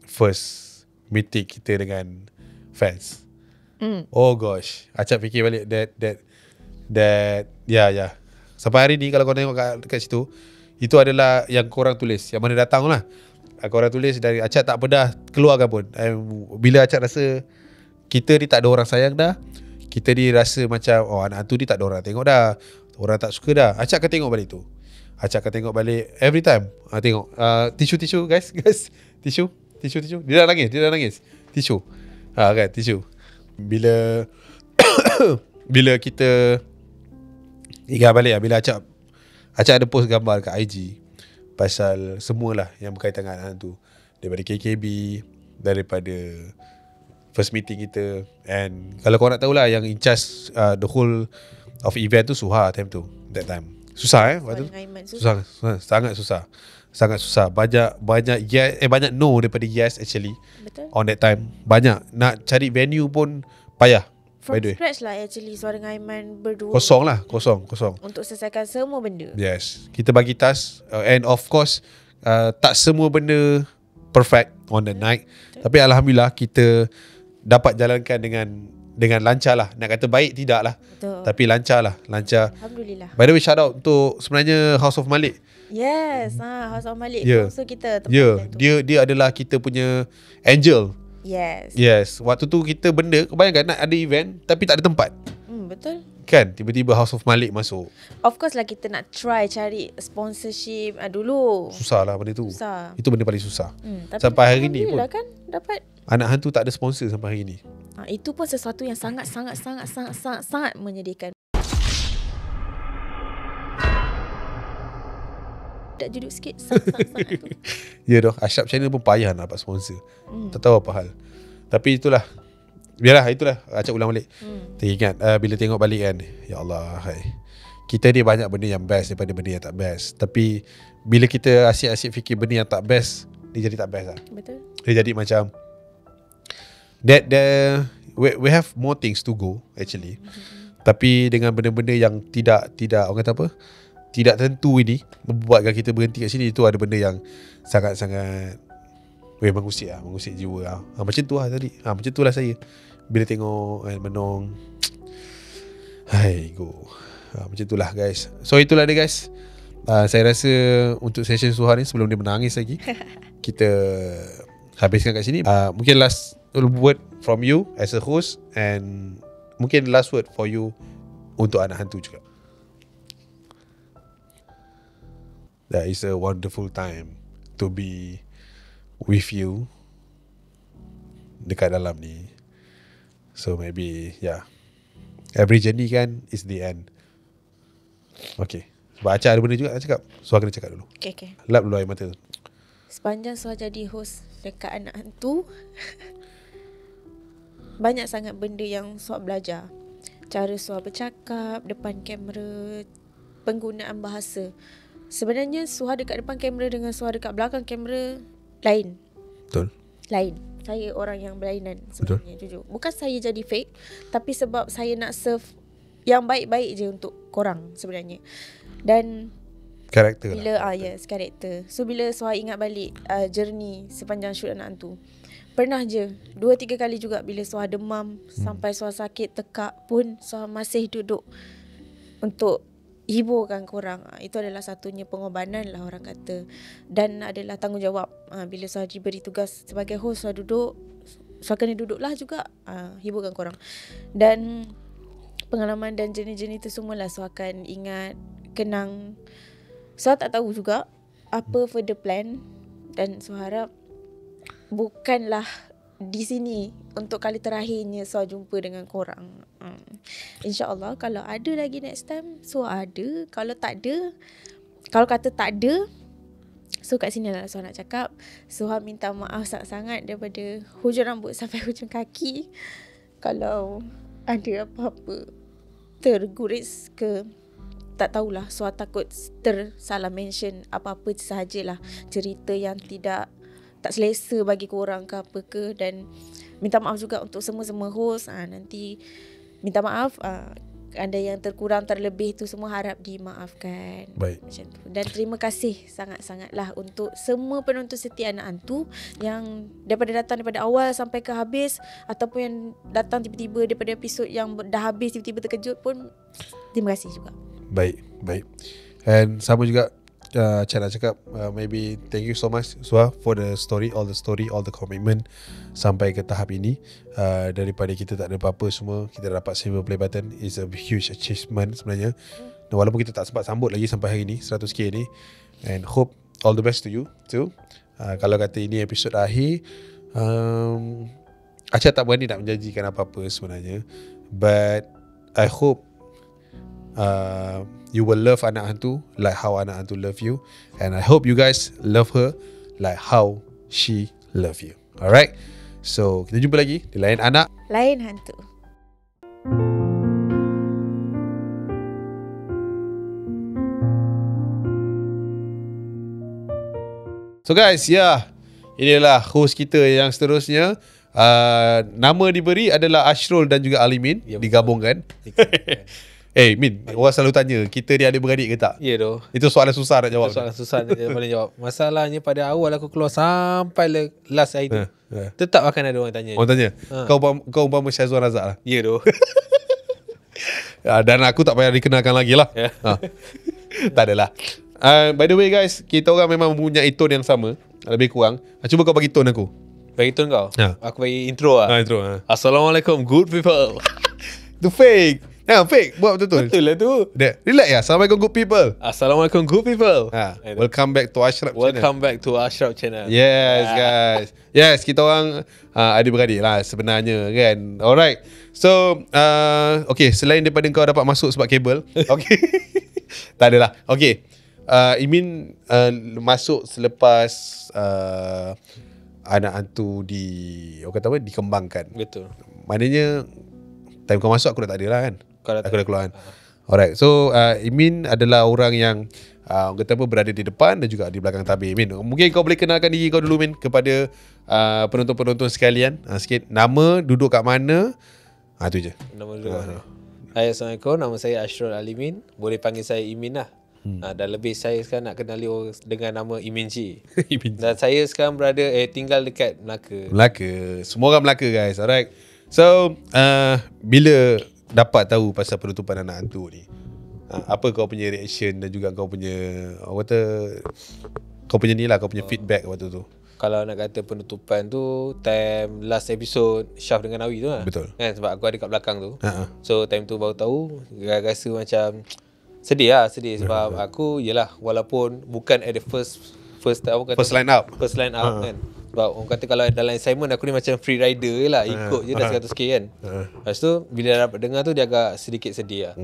first meeting kita dengan fans. Oh gosh, Acap fikir balik that sampai hari ni kalau kau tengok kat situ, itu adalah yang korang tulis, yang mana datang lah. Korang tulis dari Acap tak pernah keluarkan pun. Bila Acap rasa kita ni tak ada orang sayang dah, kita ni rasa macam Anak Hantu ni tak ada orang tengok dah, orang tak suka dah, Acap akan tengok balik tu. Acap akan tengok balik every time. Tengok tisu guys tisu. Dia dah nangis tisu. Kan tisu. Bila bila kita ingat balik bila Acap ada post gambar kat IG pasal semualah yang berkaitan dengan Anak Hantu, daripada KKB, daripada first meeting kita. And kalau korang nak tahulah, yang in charge the whole of event tu Suha that time. Susah waktu tu. Susah. Sangat susah. Banyak yes, banyak no daripada yes actually. Betul. On that time banyak nak cari venue pun payah. From scratch lah actually, Suara dengan Aiman berdua. Kosong. Untuk selesaikan semua benda. Yes. Kita bagi task and of course tak semua benda perfect on the night. Tapi Alhamdulillah kita dapat jalankan dengan lancar lah. Nak kata baik tidak lah. Betul. Tapi lancar. Alhamdulillah. By the way, shout out untuk sebenarnya House of Malik. Yes, House of Malik. So kita dia adalah kita punya angel. Yes. Waktu tu kita benda, kau bayangkan nak ada event tapi tak ada tempat. Betul. Kan tiba-tiba House of Malik masuk. Of course lah kita nak cari sponsorship dulu. Susah lah benda tu. Itu benda paling susah. Tapi sampai hari ni pun kan dapat Anak hantu tak ada sponsor sampai hari ni. Itu pun sesuatu yang sangat menyedihkan. Tak duduk sikit sangat tu. Ya doh, Ashraf Channel pun payah nak dapat sponsor. Tak tahu apa hal. Tapi itulah. Biarlah, itulah. Acap ulang balik. Teringat bila tengok balik kan, ya Allah, hai. Kita ni banyak benda yang best daripada benda yang tak best. Tapi bila kita asyik-asyik fikir benda yang tak best, dia jadi tak best lah. Betul. Dia jadi macam we have more things to go actually. Tapi dengan benda-benda yang tidak orang kata apa, tidak tentu ini membuatkan kita berhenti kat sini, itu ada benda yang sangat-sangat mengusik jiwa lah. Macam tu lah tadi. Macam tu lah saya bila tengok menong. Hai go. Macam tu lah guys. So itulah dia guys. Saya rasa untuk session Suha ni, sebelum dia menangis lagi, kita habiskan kat sini. Mungkin last word from you as a host, and mungkin last word for you untuk anak hantu juga. That is a wonderful time to be with you dekat dalam ni. So maybe every journey kan is the end. Okay, sebab Acah ada benda juga nak cakap, so kena cakap dulu. Okay. Lap dulu air mata tu. Sepanjang Suha jadi host dekat anak hantu, banyak sangat benda yang Suha belajar. Cara Suha bercakap depan kamera, penggunaan bahasa. Sebenarnya Suha dekat depan kamera dengan Suha dekat belakang kamera lain. Betul. Lain. Saya orang yang berlainan sebenarnya. Betul. Jujur. Bukan saya jadi fake, tapi sebab saya nak serve yang baik-baik je untuk korang sebenarnya. Dan karakter bila yes, karakter. So bila Suha ingat balik journey sepanjang shoot anak hantu, pernah je 2-3 kali juga bila Suha demam, sampai Suha sakit tekak pun Suha masih duduk untuk hiburkan korang. Itu adalah satunya pengorbanan lah orang kata, dan adalah tanggungjawab. Bila Suha diberi tugas sebagai host, Suha duduk, Suha kena duduklah juga hiburkan korang. Dan pengalaman dan jenis-jenis itu semualah Suha akan ingat, kenang. Suha tak tahu juga apa further plan, dan Suha harap bukanlah di sini untuk kali terakhirnya Suha jumpa dengan korang. InsyaAllah kalau ada lagi next time, Suha ada. Kalau tak ada, kalau kata tak ada, so kat sini lah Suha nak cakap, Suha minta maaf sangat-sangat daripada hujung rambut sampai hujung kaki. Kalau ada apa-apa terguris ke, tak tahulah, Suha takut tersalah mention apa-apa sahajalah cerita yang tak selesa bagi korang ke apa ke. Dan minta maaf juga untuk semua host. Nanti minta maaf, ada yang terkurang terlebih tu semua harap dimaafkan. Baik. Macam tu. Dan terima kasih sangat-sangatlah untuk semua penonton setia anak hantu yang datang daripada awal sampai ke habis, ataupun yang datang tiba-tiba daripada episod yang dah habis tiba-tiba terkejut pun, terima kasih juga. Baik. And sama juga Acah nak cakap, maybe thank you so much Suha for the story, all the commitment sampai ke tahap ini. Daripada kita tak ada apa-apa semua, kita dapat silver play button is a huge achievement sebenarnya. Dan walaupun kita tak sempat sambut lagi sampai hari ni 100k ni, and hope all the best to you too. Kalau kata ini episod akhir, Acah tak berani nak menjanjikan apa-apa sebenarnya, but I hope you will love anak hantu like how anak hantu love you, and I hope you guys love her like how she love you. Alright, so kita jumpa lagi di lain anak, lain hantu. So guys, inilah host kita yang seterusnya. Nama diberi adalah Ashrul dan juga Alimin, digabungkan. Min, orang selalu tanya, kita ni adik-beradik ke tak? Ya doh. Itu soalan susah nak jawab. Soalan susah nak boleh jawab. Masalahnya pada awal aku keluar sampai last hari tu, tetap akan ada orang tanya. Orang tanya, kau umpama Syazwan Razak lah. Ya doh. Dan aku tak payah dikenalkan lagi lah. Tak adalah. By the way guys, kita orang memang mempunyai tone yang sama, lebih kurang. Cuba kau bagi tone aku. Bagi tone kau? Aku bagi intro lah. Intro. Assalamualaikum good people. Itu fake. Fake. Buat betul-betul. Betul lah tu. Relax ya. Assalamualaikum good people. Assalamualaikum good people. Welcome back to Ashraf Channel. Welcome back to Ashraf Channel. Yes guys. Yes, kita orang adik-beradik lah sebenarnya kan. Alright. So okay, selain daripada kau dapat masuk sebab kabel. Okay. Tak adalah. Okay, Imin masuk selepas anak hantu orang kata apa, dikembangkan. Betul. Maknanya time kau masuk aku dah tak ada lah kan. Aku dah keluar kan. Alright. So Imin adalah orang yang orang kata apa, berada di depan dan juga di belakang tabir. Imin, mungkin kau boleh kenalkan diri kau dulu Min kepada penonton-penonton sekalian sikit. Nama, duduk kat mana. Tu je. Nama duduk kat mana. Hai, Assalamualaikum. Nama saya Ashrul Alimin. Boleh panggil saya Imin lah. Dan lebih saya sekarang nak kenali orang dengan nama Imin G. Dan saya sekarang tinggal dekat Melaka. Semua orang Melaka guys. Alright. So bila dapat tahu pasal penutupan anak hantu ni, apa kau punya reaction dan juga kau punya kau punya feedback waktu tu? Kalau nak kata penutupan tu, time last episode Syaf dengan Awi tu lah. Betul. Kan, sebab aku ada kat belakang tu. So time tu baru tahu, rasa macam sedih sebab aku yelah, walaupun bukan at the first line up kan. Sebab orang kata kalau dalam assignment aku ni macam free rider je lah, ikut je dah 100k kan. Lepas tu bila dapat dengar tu dia agak sedikit sedih lah.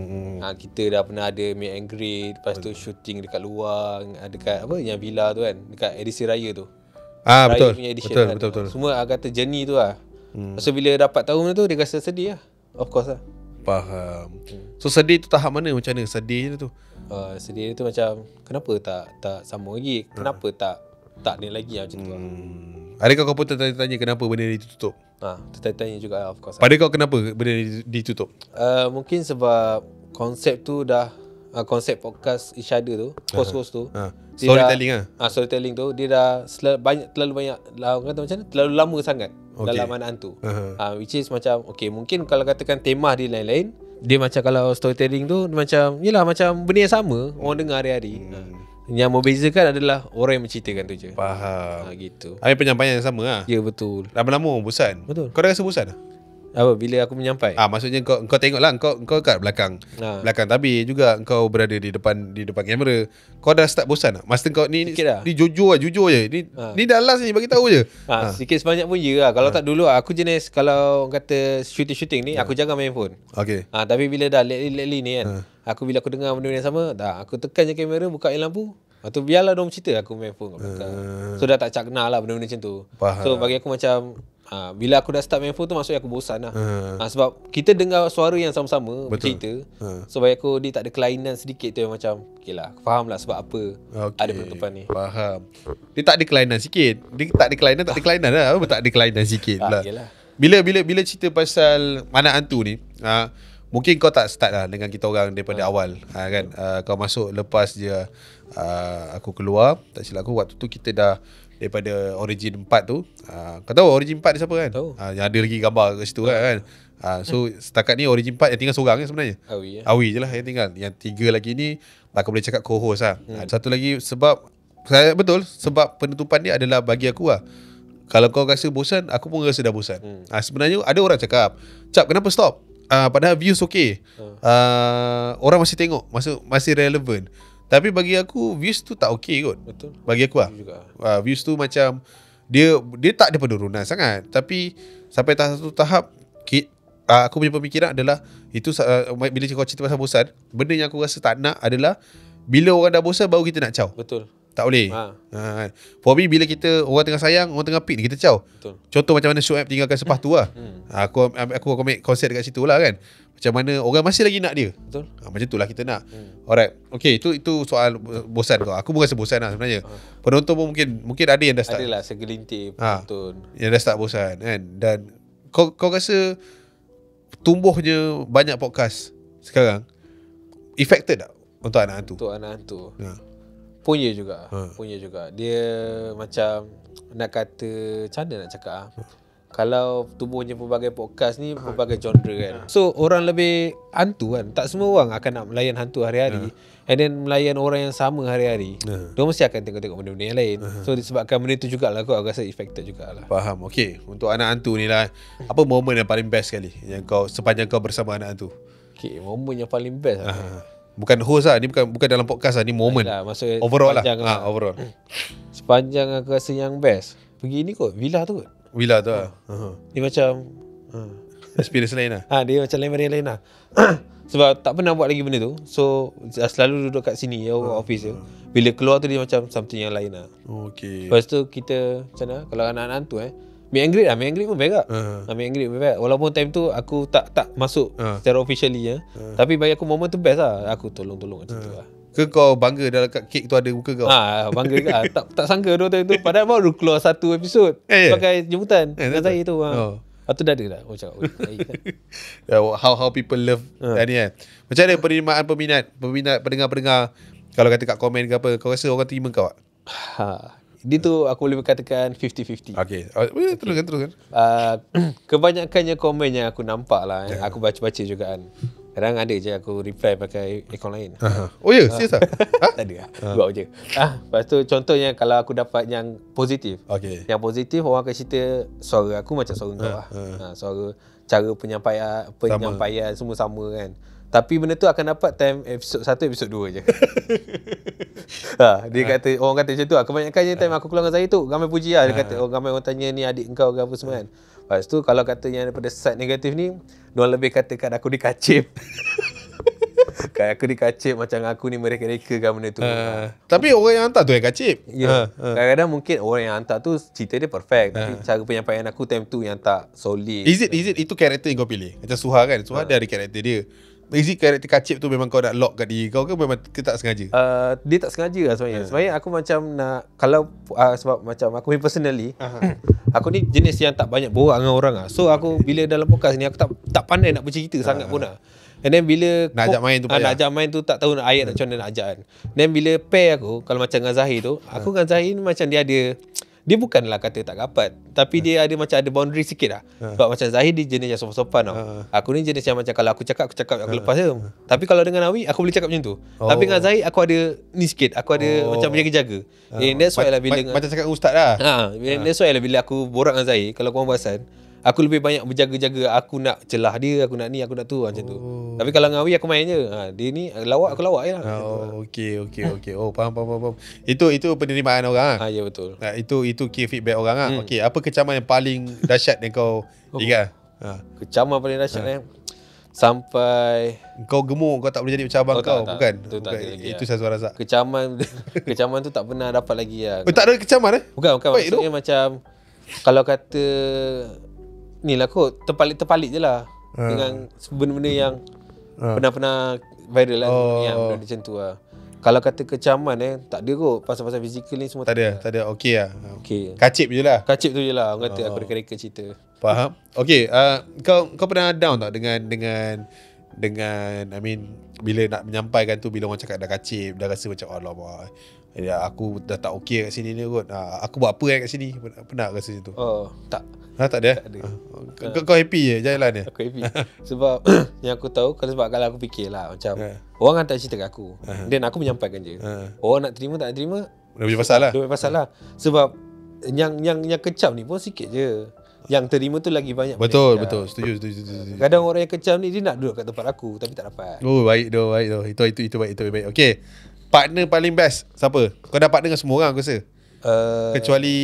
Kita dah pernah ada meet and greet, lepas tu shooting dekat luar, dekat apa yang villa tu kan, dekat edisi raya tu. Betul. Betul. Semua kata journey tu lah. Lepas tu bila dapat tahu benda tu dia rasa sedih lah. Of course lah. Faham. So sedih tu tahap mana, macam mana sedih tu? Sedih tu macam kenapa tak sambung lagi? Kenapa tak ni lagi macam tu. Adakah kau pun tertanya-tanya kenapa benda ni ditutup? Tertanya juga of course. Pada kau kenapa benda ni ditutup? Mungkin sebab konsep tu dah konsep podcast Each Other tu, host tu. Storytelling storytelling tu dia dah terlalu banyak lah, orang kata macam mana, terlalu lama sangat dalam anak hantu. Which is macam okay, mungkin kalau katakan tema dia lain-lain, dia macam kalau storytelling tu dia macam yelah, macam benda yang sama orang dengar hari-hari. Yang membezakan adalah orang yang menceritakan tu je. Faham. Gitu. Ada penyampaian yang sama lah. Ya betul. Lama-lama orang bosan. Betul. Kau dah rasa bosan tak? Apa bila aku menyampai? Maksudnya kau tengoklah, kau kat belakang. Belakang tabir juga kau berada di depan kamera. Kau dah start bosan tak? Masa kau ni jujur je. Ni dah last ni, bagi tahu je. Sikit sebanyak pun ya lah. Kalau tak dulu aku jenis kalau orang kata shooting ni aku jangan main phone. Okay. Tapi bila dah lately ni kan, bila aku dengar benda yang sama, aku tekan je kamera, buka lampu. Atau biarlah diorang cerita, aku main phone kat belakang. So dah tak cakna lah benda-benda macam tu. Faham. So bagi aku macam bila aku dah start main phone tu, maksudnya aku bosan lah. Sebab kita dengar suara yang sama-sama bercerita. So bagi aku dia tak ada kelainan sedikit tu yang macam okay lah, aku faham lah sebab apa ada penutupan ni. Faham. Dia tak ada kelainan sikit. Dia tak ada kelainan lah. Apa tak ada kelainan sikit lah. Bila cerita pasal anak hantu ni, mungkin kau tak start lah dengan kita orang daripada awal kan. Kau masuk lepas je aku keluar. Tak silap aku waktu tu kita dah daripada Origin 4 tu. Kau tahu Origin 4 dia siapa kan? Tahu. Yang ada lagi gambar kat situ kan. So setakat ni Origin 4 yang tinggal seorang kan sebenarnya. Awi je lah yang tinggal. Yang 3 lagi ni aku boleh cakap co-host lah. Satu lagi sebab penutupan dia adalah bagi aku lah, kalau kau rasa bosan, aku pun rasa dah bosan. Sebenarnya ada orang cakap, Cap kenapa stop? Padahal views okay, orang masih tengok, masih relevan. Tapi bagi aku views tu tak okay kot. Betul. Bagi aku lah views tu macam dia tak ada penurunan sangat. Tapi sampai satu tahap aku punya pemikiran adalah itu bila kau cerita pasal bosan, benda yang aku rasa tak nak adalah bila orang dah bosan baru kita nak caw. Betul. Tak boleh. For me, bila orang tengah sayang, orang tengah pick, kita caw. Betul. Contoh macam mana Shoaib tinggalkan sepatu lah. Aku ambil konsep dekat situ lah kan. Macam mana orang masih lagi nak dia. Betul. Macam tu lah kita nak. Alright. Okay, itu soal bosan kau. Aku pun rasa bosan lah sebenarnya. Penonton pun mungkin ada yang dah start. Adalah segelintir penonton yang dah start bosan kan. Dan kau rasa tumbuhnya banyak podcast sekarang affected tak untuk anak hantu? Untuk anak hantu. Punya juga. Dia macam nak kata macam mana nak cakap kalau tubuhnya pelbagai podcast ni pelbagai genre kan. So orang lebih hantu kan. Tak semua orang akan nak melayan hantu hari-hari. And then melayan orang yang sama hari-hari. Dia mesti akan tengok-tengok benda-benda yang lain. So disebabkan benda tu jugalah aku rasa affected jugalah. Faham. Okay, untuk anak hantu ni lah, apa momen yang paling best sekali yang kau sepanjang kau bersama anak hantu? Okay, momen yang paling best Bukan host lah, ni bukan dalam podcast lah, ni moment. Maksudnya Overall lah. sepanjang Overall. Sepanjang aku rasa yang best pergi ni kot, villa tu kot. Villa tu lah. Ni macam Experience lain lah. dia macam lain lah. Sebab tak pernah buat lagi benda tu. So selalu duduk kat sini office je. Bila keluar tu dia macam something yang lain lah. Okay. Lepas tu kita macam mana, kalau anak-anak tu meet and greet pun baik tak? Meet and greet pun baik. Walaupun time tu aku tak masuk secara officially tapi bagi aku momen tu best lah. Aku tolong macam tu lah. Ke kau bangga dalam kat kek tu ada muka kau? Bangga ke tak sangka time tu. Padahal baru keluar satu episod sebagai jemputan dengan saya tu. Lepas tu dah ada dah. Macam how people love ni kan. Macam mana penerimaan peminat pendengar-pendengar kalau kata kat komen ke apa, kau rasa orang terima kau tak? Dia tu aku boleh berkatakan 50-50. Okay. Teruskan. Kebanyakannya komen yang aku nampak lah, aku baca-baca juga kan. Kadang ada je aku reply pakai akaun lain. Oh ya? Serius lah? Tak ada lah. Buat je. Lepas tu contohnya kalau aku dapat yang positif. Okay. Yang positif orang akan cerita suara aku macam suara kau lah. Suara, cara penyampaian semua sama kan. Tapi benda tu akan dapat time episod 1, episod 2 je. Dia kata, orang kata macam tu lah. Kebanyakannya time aku keluar dengan saya tu ramai puji lah. Dia kata, ramai orang tanya ni adik engkau ke apa semua kan. Lepas tu kalau kata yang daripada side negatif ni, diorang lebih katakan aku dikacip. Kayak aku dikacip macam aku ni mereka-reka kan benda tu. Tapi orang yang hantar tu yang kacip. Kadang-kadang mungkin orang yang hantar tu cerita dia perfect, tapi cara penyampaian aku time tu yang tak solid. Is it itu karakter yang kau pilih? Macam Suha kan, Suha dia ada karakter dia. Is it karakter kacip tu memang kau nak lock kat diri kau ke memang tak sengaja? Dia tak sengaja lah sebenarnya. Sebenarnya aku macam nak, kalau sebab macam aku ni personally, aku ni jenis yang tak banyak borak dengan orang lah. So aku bila dalam podcast ni aku tak pandai nak bercerita sangat pun lah. And then bila nak ajak main tu nak ajak main tu tak tahu ayat macam mana nak ajak kan. Then bila pair aku, kalau macam dengan Zahir tu, aku dengan Zahir ni macam dia bukanlah kata tak rapat, tapi dia ada macam ada boundary sikit lah. Sebab macam Zahir dia jenis yang sopan-sopan tau. Aku ni jenis yang macam kalau aku cakap aku lepas je. Tapi kalau dengan Awi aku boleh cakap macam tu. Tapi dengan Zahir aku ada ni sikit, aku ada macam berjaga-jaga. That's why lah bila macam cakap ustaz lah. That's why lah bila aku borak dengan Zahir, kalau korang perasan, aku lebih banyak berjaga-jaga. Aku nak celah dia, aku nak ni, aku nak tu macam tu. Tapi kalau dengan Awi aku main je. Dia ni lawak, aku lawak je lah. Okay. Oh, faham. Itu penerimaan orang lah. Ya betul. Itu key feedback orang lah. Okay, apa kecaman yang paling dahsyat yang kau ingat? Kecaman paling dahsyat sampai kau gemuk, kau tak boleh jadi macam abang kau. Bukan. Itu Syazwan Razak. Kecaman tu tak pernah dapat lagi lah. Tak ada kecaman Bukan. Maksudnya macam kalau kata ni lah kot, terpalit je lah dengan benda-benda yang pernah viral lah, yang benda macam tu lah. Kalau kata kecaman tak ada kot. Pasal-pasal fizikal ni semua tak ada. Okay lah. Okay. Kacip je lah. Kacip tu je lah. Orang kata aku reka-reka cerita. Faham. Okay, kau pernah down tak dengan I mean bila nak menyampaikan tu, bila orang cakap dah kacip, dah rasa macam alamak, aku dah tak okay kat sini ni kot. Aku buat apa kat sini? Pernah rasa macam tu? Tak. Tak ada? Kau happy je jalan dia? Aku happy. Sebab yang aku tahu, kalau aku fikir lah macam orang hantar cerita kat aku, dan aku menyampaikan je. Orang nak terima tak nak terima, dah punya pasal lah. Dia punya pasal lah. Sebab yang kecam ni pun sikit je. Yang terima tu lagi banyak. Betul. Setuju. Kadang orang yang kecam ni dia nak duduk kat tempat aku tapi tak dapat. Oh, baik tu. Itu baik. Okay. Partner paling best siapa? Kau dah partner dengan semua orang aku rasa. Kecuali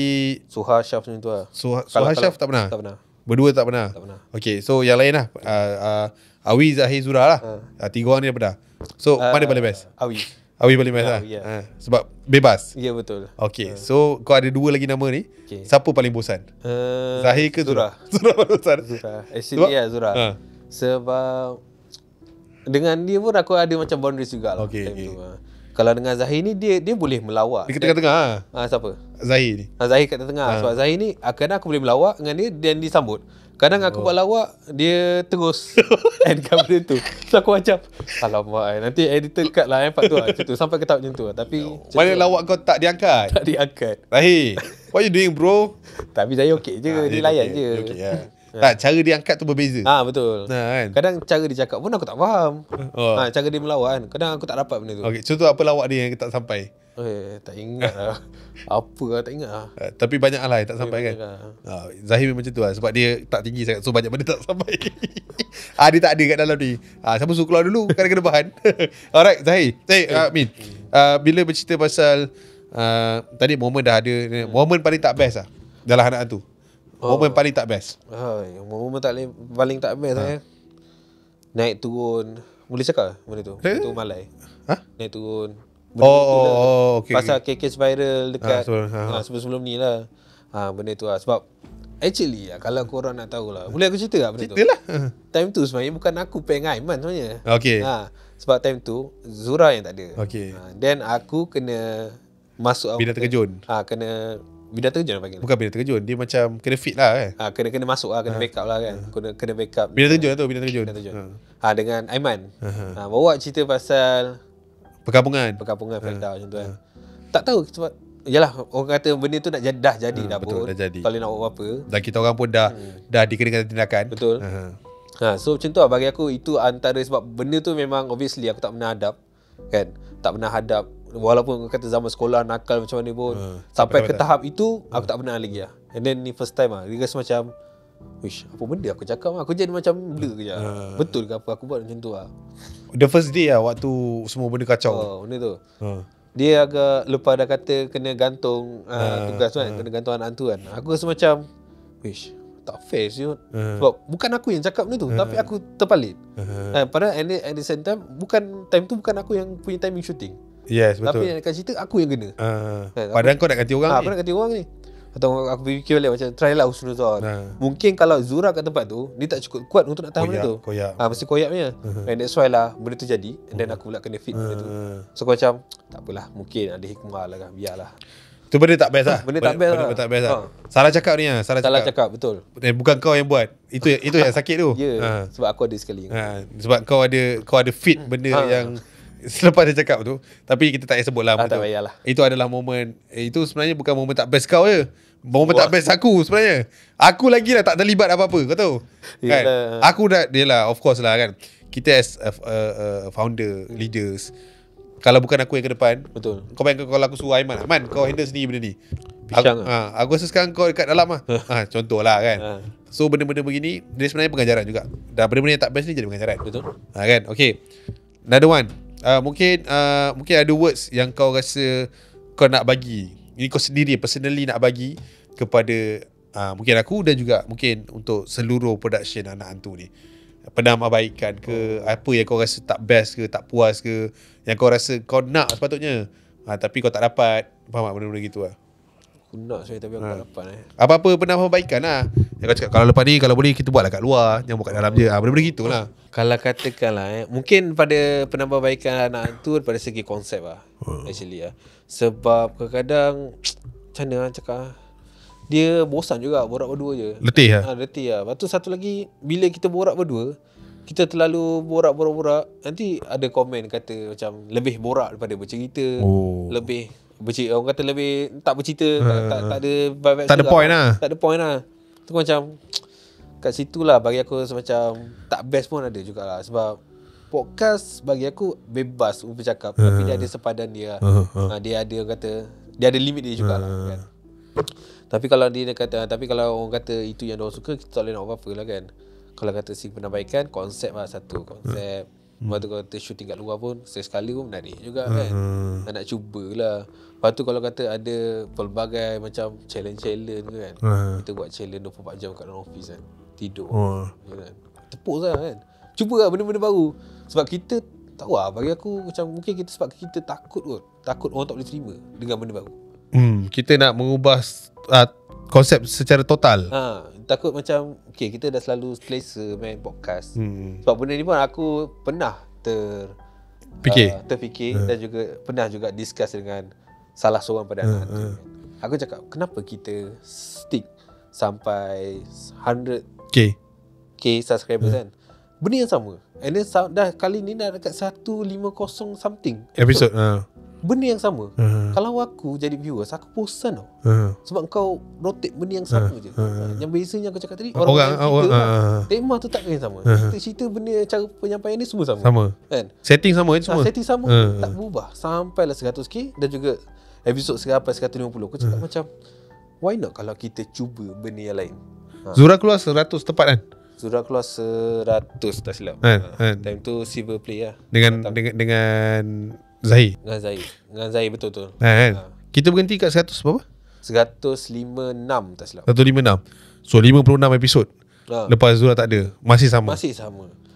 Suha Syaf macam tu lah. Suha Syaf tak pernah? Tak pernah. Berdua tak pernah? Tak pernah. Okay, so yang lain lah. Awi, Zahir, Zura lah. 3 orang ni dah pernah. So mana paling best? Awi paling best lah. Sebab bebas. Ya betul. Okay, so kau ada 2 lagi nama ni. Siapa paling bosan? Zahir ke Zura? Zura paling bosan. Actually Zura. Sebab dengan dia pun aku ada macam boundaries juga lah. Okay. Kalau dengan Zahir ni dia boleh melawak. Dia kat tengah-tengah. Siapa? Zahir ni. Zahir kat tengah. Sebab Zahir ni kadang aku boleh melawak dengan dia dan disambut. Kadang aku buat lawak, dia terus endkan benda tu. So aku macam alamak, nanti editor cut lah part tu lah. Macam tu. Sampai ke tahap macam tu lah. Tapi mana lawak kau tak diangkat? Tak diangkat. Zahir, what you doing bro? Tapi Zahir okey je. Dia layan je. Okay, tak, cara dia angkat tu berbeza. Betul. Kan? Kadang cara dia cakap pun aku tak faham. Cara dia melawak kan. Kadang aku tak dapat benda tu. Okay, contoh apa lawak dia yang tak sampai? Tak ingat lah. Apa lah, tak ingat lah. Tapi banyak lah yang tak sampai kan. Zahir memang macam tu lah. Sebab dia tak tinggi sangat, so banyak benda tak sampai. Dia tak ada kat dalam ni. Siapa suruh keluar dulu, kena bahan. Alright, Zahir. Min. Bila bercerita pasal tadi momen dah ada, momen paling tak best lah dalam anak tu. Momen paling tak best. Momen paling tak best naik turun. Boleh cakap benda tu? Itu malai. Naik turun. Okay. Pasal kes viral dekat sebelum ni lah. Benda tu lah. Sebab actually kalau korang nak tahu lah, boleh aku cerita tak benda tu? Ceritalah. Time tu sebenarnya bukan aku pengen Aiman sebenarnya. Okay. Sebab time tu Zura yang tak ada. Okay. Then aku kena masuk Bidang terkejun. Kena bidang terkejun panggil. Bukan bidang terkejun, dia macam kena fit lah kena masuk lah, kena backup lah kan. Kena backup. Bidang terkejun tu, bidang terkejun. Dengan Aiman. Bawa cerita pasal perkampungan Felda macam tu kan. Tak tahu sebab yalah, orang kata benda tu dah jadi dah betul, pun. dah jadi. Kalau nak buat apa. Dan kita orang pun dah dikenakan tindakan. Betul. So macam tu lah bagi aku. Itu antara sebab benda tu memang obviously aku tak pernah hadap kan. Tak pernah hadap. Walaupun kata zaman sekolah nakal macam mana pun, sampai ke tahap itu aku tak pernah lagi lah. And then ni first time lah. Dia rasa macam, wish, apa benda aku cakap lah. Aku jadi macam blur kejap. Betul ke apa aku buat macam tu lah. The first day lah waktu semua benda kacau. Benda tu. Dia agak lepas dah kata kena gantung tugas kan, kena gantung anak tu kan. Aku rasa macam, wish, tak fair siut. Sebab bukan aku yang cakap benda tu, tapi aku terpalit. Padahal at the same time, time tu bukan aku yang punya timing shooting. Yes, betul. Tapi dekat cerita aku yang kena. Padahal kau nak ganti orang ni. Aku nak ganti orang ni. Atau aku fikir balik macam try lah husnuzon. Mungkin kalau Zura kat tempat tu, dia tak cukup kuat untuk nak tahan benda tu. Mesti koyak punya. And that's why lah benda tu jadi. And then aku pula kena fit benda tu. So aku macam tak apalah, mungkin ada hikmah lah kan, biarlah. Tu benda tak best lah. Benda tak best lah. Benda tak best lah. Salah cakap ni lah. Salah cakap betul. Bukan kau yang buat. Itu yang sakit tu. Ya. Sebab aku ada sekali. Sebab kau ada fit benda yang selepas dia cakap tu. Tapi kita tak payah sebut lah. Tak payahlah. Itu adalah momen. Itu sebenarnya bukan momen tak best kau je. Momen tak best aku sebenarnya. Aku lagi lah tak terlibat apa-apa. Kau tahu kan? Aku dah, dia lah, of course lah kan. Kita as founder, leaders, kalau bukan aku yang ke depan, betul. Kau bayangkan kalau aku suruh Aiman, kau handle sendiri benda ni. Aku rasa sekarang kau dekat dalam lah. Contoh lah kan. So benda-benda begini, dia sebenarnya pengajaran juga. Dan benda-benda yang tak best ni jadi pengajaran. Betul. Kan? Okay. Another one. Mungkin ada words yang kau rasa kau nak bagi. Ini kau sendiri personally nak bagi kepada mungkin aku dan juga mungkin untuk seluruh production anak hantu ni. Penambahbaikan ke, apa yang kau rasa tak best ke, tak puas ke, yang kau rasa kau nak sepatutnya tapi kau tak dapat. Faham tak benda-benda gitu lah? Aku nak sebenarnya tapi aku tak dapat Apa-apa penambahbaikan lah. Yang kau cakap kalau lepas ni, kalau boleh kita buat lah kat luar, yang buat kat dalam je. Benda-benda gitu lah. Kalau katakan lah mungkin pada penambahbaikan anak hantu daripada segi konsep lah actually lah. Sebab kadang-kadang macam mana lah cakap, dia bosan juga borak berdua je. Letih lah. Letih lah. Lepas tu satu lagi, bila kita borak berdua, kita terlalu borak, nanti ada komen kata macam lebih borak daripada bercerita. Lebih bercerita, orang kata lebih tak bercerita, tak ada vibe, tak ada point lah. Tak ada point lah. Tu macam kat situ lah bagi aku rasa macam tak best pun ada jugalah. Sebab podcast bagi aku bebas untuk bercakap, tapi dia ada sepadan dia. Dia ada, orang kata, dia ada limit dia jugalah kan. Tapi kalau orang kata itu yang diorang suka, kita tak boleh nak apa-apa lah kan. Kalau kata si penambahbaikan, konsep lah satu konsep. Lepas tu kalau kata shooting kat luar pun sekali pun menarik juga kan. Nak cubalah. Lepas tu kalau kata ada pelbagai macam challenge kan. Kita buat challenge 24 jam kat dalam office kan. Tidur kan. Tepuk lah kan. Cuba lah benda-benda baru. Sebab kita tahu lah, bagi aku macam mungkin kita sebab kita takut kot. Takut orang tak boleh terima dengan benda baru. Kita nak mengubah konsep secara total. Takut macam kita dah selalu selesa main podcast. Sebab benda ni pun aku pernah terfikir dan juga pernah juga discuss dengan salah seorang pada anak tu. Aku cakap, kenapa kita stick sampai 100k subscribers kan? Benda yang sama. And then dah kali ni dah dekat 150 something episode. Benda yang sama. Kalau aku jadi viewers, aku bosan tau. Sebab kau rotate benda yang sama je. Yang biasanya aku cakap tadi, orang tema tu tak yang sama. Kita cerita benda, cara penyampaian ni semua sama. Kan? Setting sama je semua. Setting sama, tak berubah. Sampailah 100k dan juga episod sampai 150. Aku cakap macam, why not kalau kita cuba benda yang lain? Zura keluar 100 tepat kan? Sudah keluar 100 tak silap. Time tu Silver Play lah. Dengan Zahir. Dengan Zahir betul-betul. Kita berhenti kat 100 berapa? 156 tak silap. 156. So 56 episod. Lepas Zura tak ada, masih sama.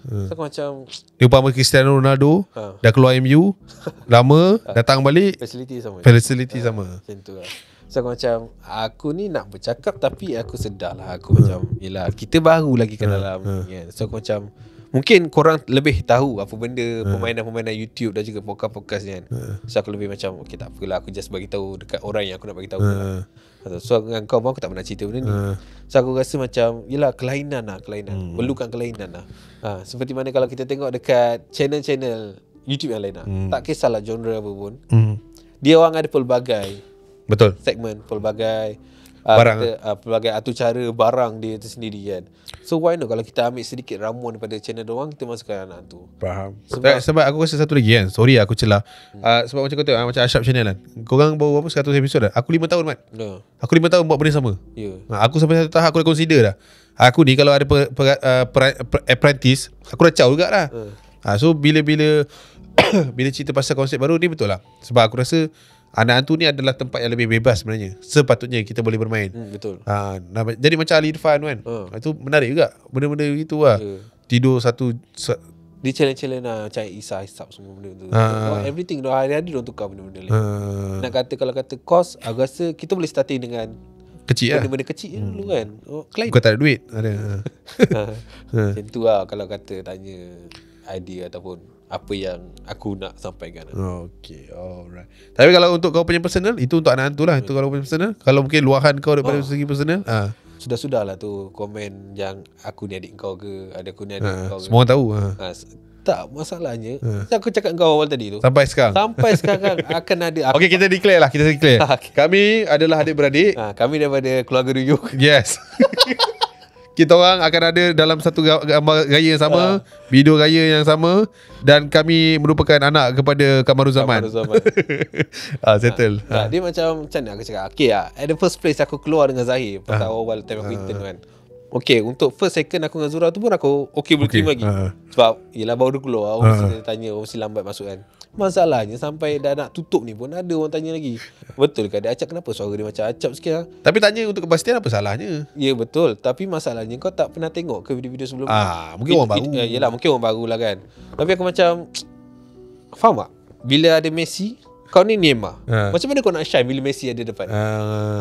So aku macam dia umpama Cristiano Ronaldo dah keluar MU lama, datang balik Facility sama. sama. Macam tu lah. So aku macam, aku ni nak bercakap tapi aku sedar lah. Aku macam, yelah kita baru lagi kat dalam kan. So aku macam, mungkin korang lebih tahu apa benda permainan-permainan YouTube dan juga podcast-podcast ni kan. So aku lebih macam, okay tak apalah, aku just bagi tahu dekat orang yang aku nak bagi tahu lah. So dengan kau pun aku tak pernah cerita benda ni. So aku rasa macam, yelah kelainan. Perlukan kelainan lah. Seperti mana kalau kita tengok dekat channel-channel YouTube yang lain lah. Tak kisahlah genre apa pun. Dia orang ada pelbagai segmen, pelbagai barang, pelbagai atur cara barang dia tu sendiri kan. So why not kalau kita ambil sedikit ramuan daripada channel diorang, kita masukkan anak tu. Faham. Sebab aku rasa satu lagi kan, sorry aku celah. Sebab macam kau tengok macam Ashraf Channel kan, korang baru berapa 100 episod dah. Aku 5 tahun Mat. Aku 5 tahun buat benda sama. Aku sampai satu tahap aku dah consider dah, aku ni kalau ada apprentice, aku dah caw jugalah. So bila bila cerita pasal konsep baru ni, betul lah. Sebab aku rasa anak hantu ni adalah tempat yang lebih bebas sebenarnya. Sepatutnya kita boleh bermain. Betul. Jadi macam Ali Irfan kan. Itu menarik juga. Benda-benda gitu lah. Tidur satu dia challenge lah, macam hisap semua benda tu. Everything hari-hari dia tukar benda-benda lain. Nak kata, kalau kata cost, aku rasa kita boleh starting dengan kecil lah. Benda-benda kecil dulu kan. Client. Bukan tak ada duit. Ada. Macam tu lah kalau kata tanya idea ataupun apa yang aku nak sampaikan. Okay, alright. Tapi kalau untuk kau punya personal, itu untuk anak hantu lah. Itu kalau punya personal. Kalau mungkin luahan kau daripada segi personal, sudah lah tu komen yang aku ni adik kau ke, ada aku ni adik kau ke. Semua orang tahu. Tak, masalahnya aku cakap kau awal tadi tu, sampai sekarang akan ada. Okay, kita declare lah. Kami adalah adik-beradik. Kami daripada keluarga Ruyuk. Yes. Kita orang akan ada dalam satu gambar gaya yang sama, video gaya yang sama, dan kami merupakan anak kepada Kamaruzaman. Settle. Dia macam mana aku cakap, okay lah, at the first place aku keluar dengan Zahir pasal awal time aku intern kan. Okay, untuk first second aku dengan Zura tu pun aku boleh terima lagi. Sebab yelah baru keluar, orang mesti tanya, orang mesti lambat masuk kan. Masalahnya sampai dah nak tutup ni pun ada orang tanya lagi, betul ke ada Acap, kenapa suara dia macam Acap sikit lah? Tapi tanya untuk kepastian, apa salahnya? Ya betul, tapi masalahnya kau tak pernah tengok ke video-video sebelum mungkin orang baru. Yelah, mungkin orang baru lah kan. Tapi aku macam, faham tak? Bila ada Messi, kau ni Neymar, macam mana kau nak shine bila Messi ada depan?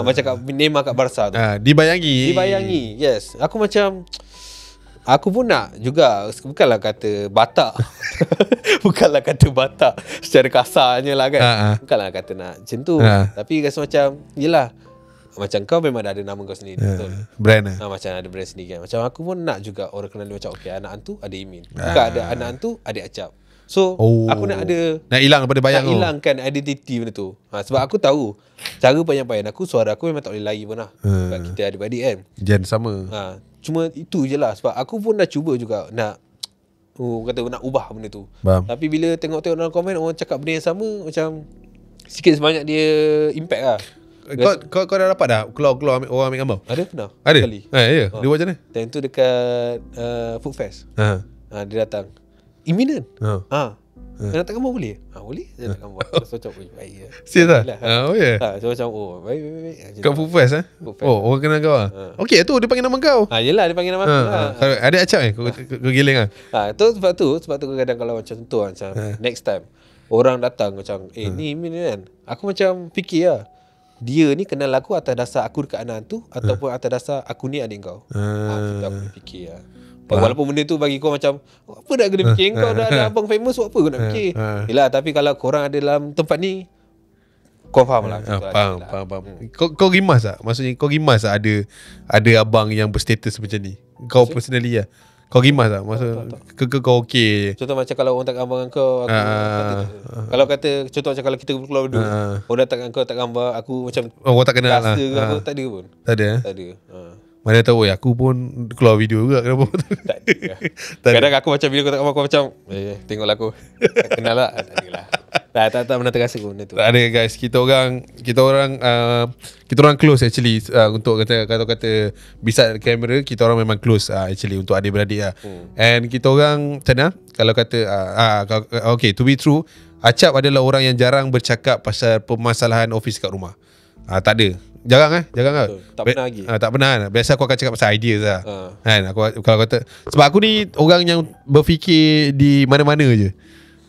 Macam kat Neymar kat Barca tu. Dibayangi. Yes. Aku macam, aku pun nak juga. Bukanlah kata batak bukanlah kata batak secara kasarnya lah kan. Bukanlah kata nak macam tu. Tapi rasa macam, yelah, macam kau memang dah ada nama kau sendiri. Betul. Brand lah. Macam ada brand sendiri kan. Macam aku pun nak juga orang kenal dia macam, okay, anak hantu ada Imin, bukan ada anak hantu ada Acap. So aku nak ada, nak hilang daripada bayang, nak hilangkan identiti benda tu. Sebab aku tahu cara penyampaian aku, suara aku memang tak boleh lari pun lah. Sebab kita adik-adik kan, Jen sama. Cuma itu je lah. Sebab aku pun dah cuba juga nak nak ubah benda tu. Tapi bila tengok-tengok dalam komen, orang cakap benda yang sama, macam sikit sebanyak dia impact lah. Kau dah dapat dah keluar orang ambil gambar? Ada, pernah. Ada? Sekali. Ya. Dia buat macam mana? Time tu dekat Food Fest. Dia datang imminent. Nak tak gambar boleh? Boleh. Dia tak gambar. So macam, baik ya. Serius lah? So macam, baik. Kau Food Fest orang kenal kau lah. Okay, tu dia panggil nama kau. Yelah, dia panggil nama aku lah. Ada Acap kau giling lah. Sebab tu kadang kalau macam tu macam next time orang datang macam, ni imminent kan, aku macam fikir lah, dia ni kenal aku atas dasar aku dekat anak tu, ataupun atas dasar aku ni adik kau. Kita aku fikir lah. Walaupun benda tu bagi kau macam, apa nak kena fikir, kau dah ada abang famous, buat apa kau nak fikir. Yelah, tapi kalau korang ada dalam tempat ni, kau faham lah. Faham. Kau rimas tak? Maksudnya kau rimas tak ada abang yang berstatus macam ni? Kau personally lah, kau rimas tak? Maksud kau okey? Contoh macam kalau orang tak gambar dengan kau, kalau kata contoh macam kalau kita keluar berdua, orang datang dengan kau tak gambar, aku macam orang tak kenal lah. Aku tak ada pun. Tak ada. Tak ada. Mana tahu aku pun keluar video juga. Kenapa? Tak ada. Kadang aku macam bila aku macam tengoklah aku. Kenal lah. Tak adalah. Tak pernah terasa pun benda tu. Tak ada guys. Kita orang close actually untuk kata bisa kamera, kita orang memang close actually untuk adik-beradik lah. And kita orang tenang kalau kata okay, to be true, Acap adalah orang yang jarang bercakap pasal permasalahan office kat rumah. Tak ada. Jarang kan? Tak pernah lagi. Tak pernah kan? Biasa aku akan cakap pasal ideas lah. Kan? Kalau kata, sebab aku ni orang yang berfikir di mana-mana je.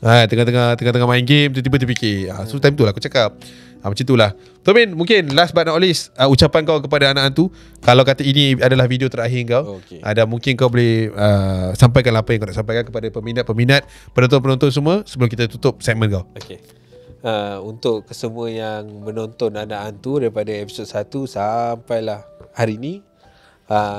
Tengah-tengah main game tiba-tiba terfikir. So time tu lah aku cakap. Macam tu lah. Tomin, mungkin last but not least, ucapan kau kepada anak hantu. Kalau kata ini adalah video terakhir kau, dan mungkin kau boleh sampaikan apa yang kau nak sampaikan kepada peminat-peminat, penonton-penonton semua sebelum kita tutup segmen kau. Okay. Untuk kesemua yang menonton Anak Hantu daripada episod 1 sampailah hari ni,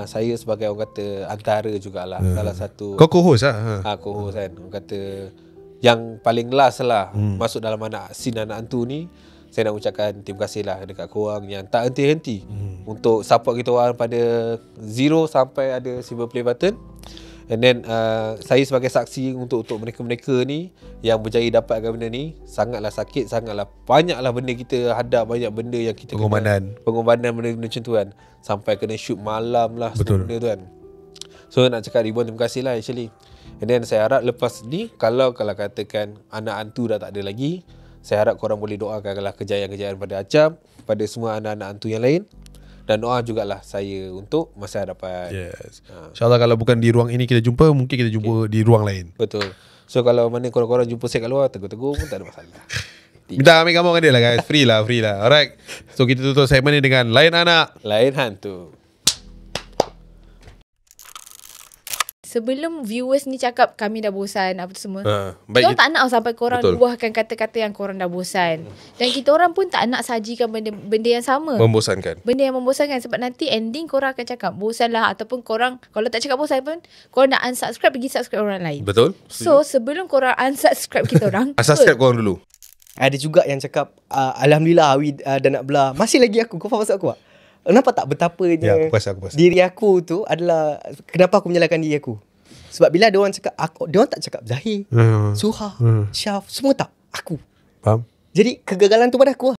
saya sebagai orang kata antara jugalah salah satu. Kau co-host lah? Co-host kan. Orang kata yang paling last lah masuk dalam scene Anak Hantu ni. Saya nak ucapkan terima kasih lah dekat korang yang tak henti-henti untuk support kita orang pada 0 sampai ada silver play button. And then saya sebagai saksi untuk mereka-mereka ni yang berjaya dapatkan benda ni, sangatlah sakit, sangatlah banyaklah benda kita hadap, banyak benda yang kita pengorbanan benda-benda macam tu kan. Sampai kena shoot malam lah. Betul. Benda tu kan. So nak cakap ribuan terima kasih lah actually. And then saya harap lepas ni kalau katakan Anak Hantu dah tak ada lagi, saya harap korang boleh doakanlah kejayaan-kejayaan pada Acap, pada semua anak-anak hantu yang lain. Dan doa jugalah saya untuk masa hadapan. Yes. InsyaAllah kalau bukan di ruang ini kita jumpa, mungkin kita jumpa di ruang lain. Betul. So kalau mana korang-korang jumpa saya kat luar, tegur-tegur pun tak ada masalah. Minta ambil gambar dengan dia lah guys. Free lah. Alright. So kita tutup segmen ni dengan Lain Anak, Lain Hantu. Sebelum viewers ni cakap kami dah bosan apa tu semua, baik, kita tak nak sampai korang luahkan kata-kata yang korang dah bosan. Dan kita orang pun tak nak sajikan benda yang sama, membosankan. Benda yang membosankan. Sebab nanti ending korang akan cakap bosan lah. Ataupun korang kalau tak cakap bosan pun, korang nak unsubscribe, pergi subscribe orang lain. Betul. So sebelum korang unsubscribe kita orang, unsubscribe korang dulu. Ada juga yang cakap Alhamdulillah Awi dah nak belah. Masih lagi aku. Kau faham maksud aku tak? Nampak tak betapanya aku perasan. diri aku tu adalah kenapa aku menyalahkan diri aku. Sebab bila ada orang cakap dia orang tak cakap Zahir, Suha, Syaf, semua tak aku. Faham? Jadi kegagalan tu pada aku lah.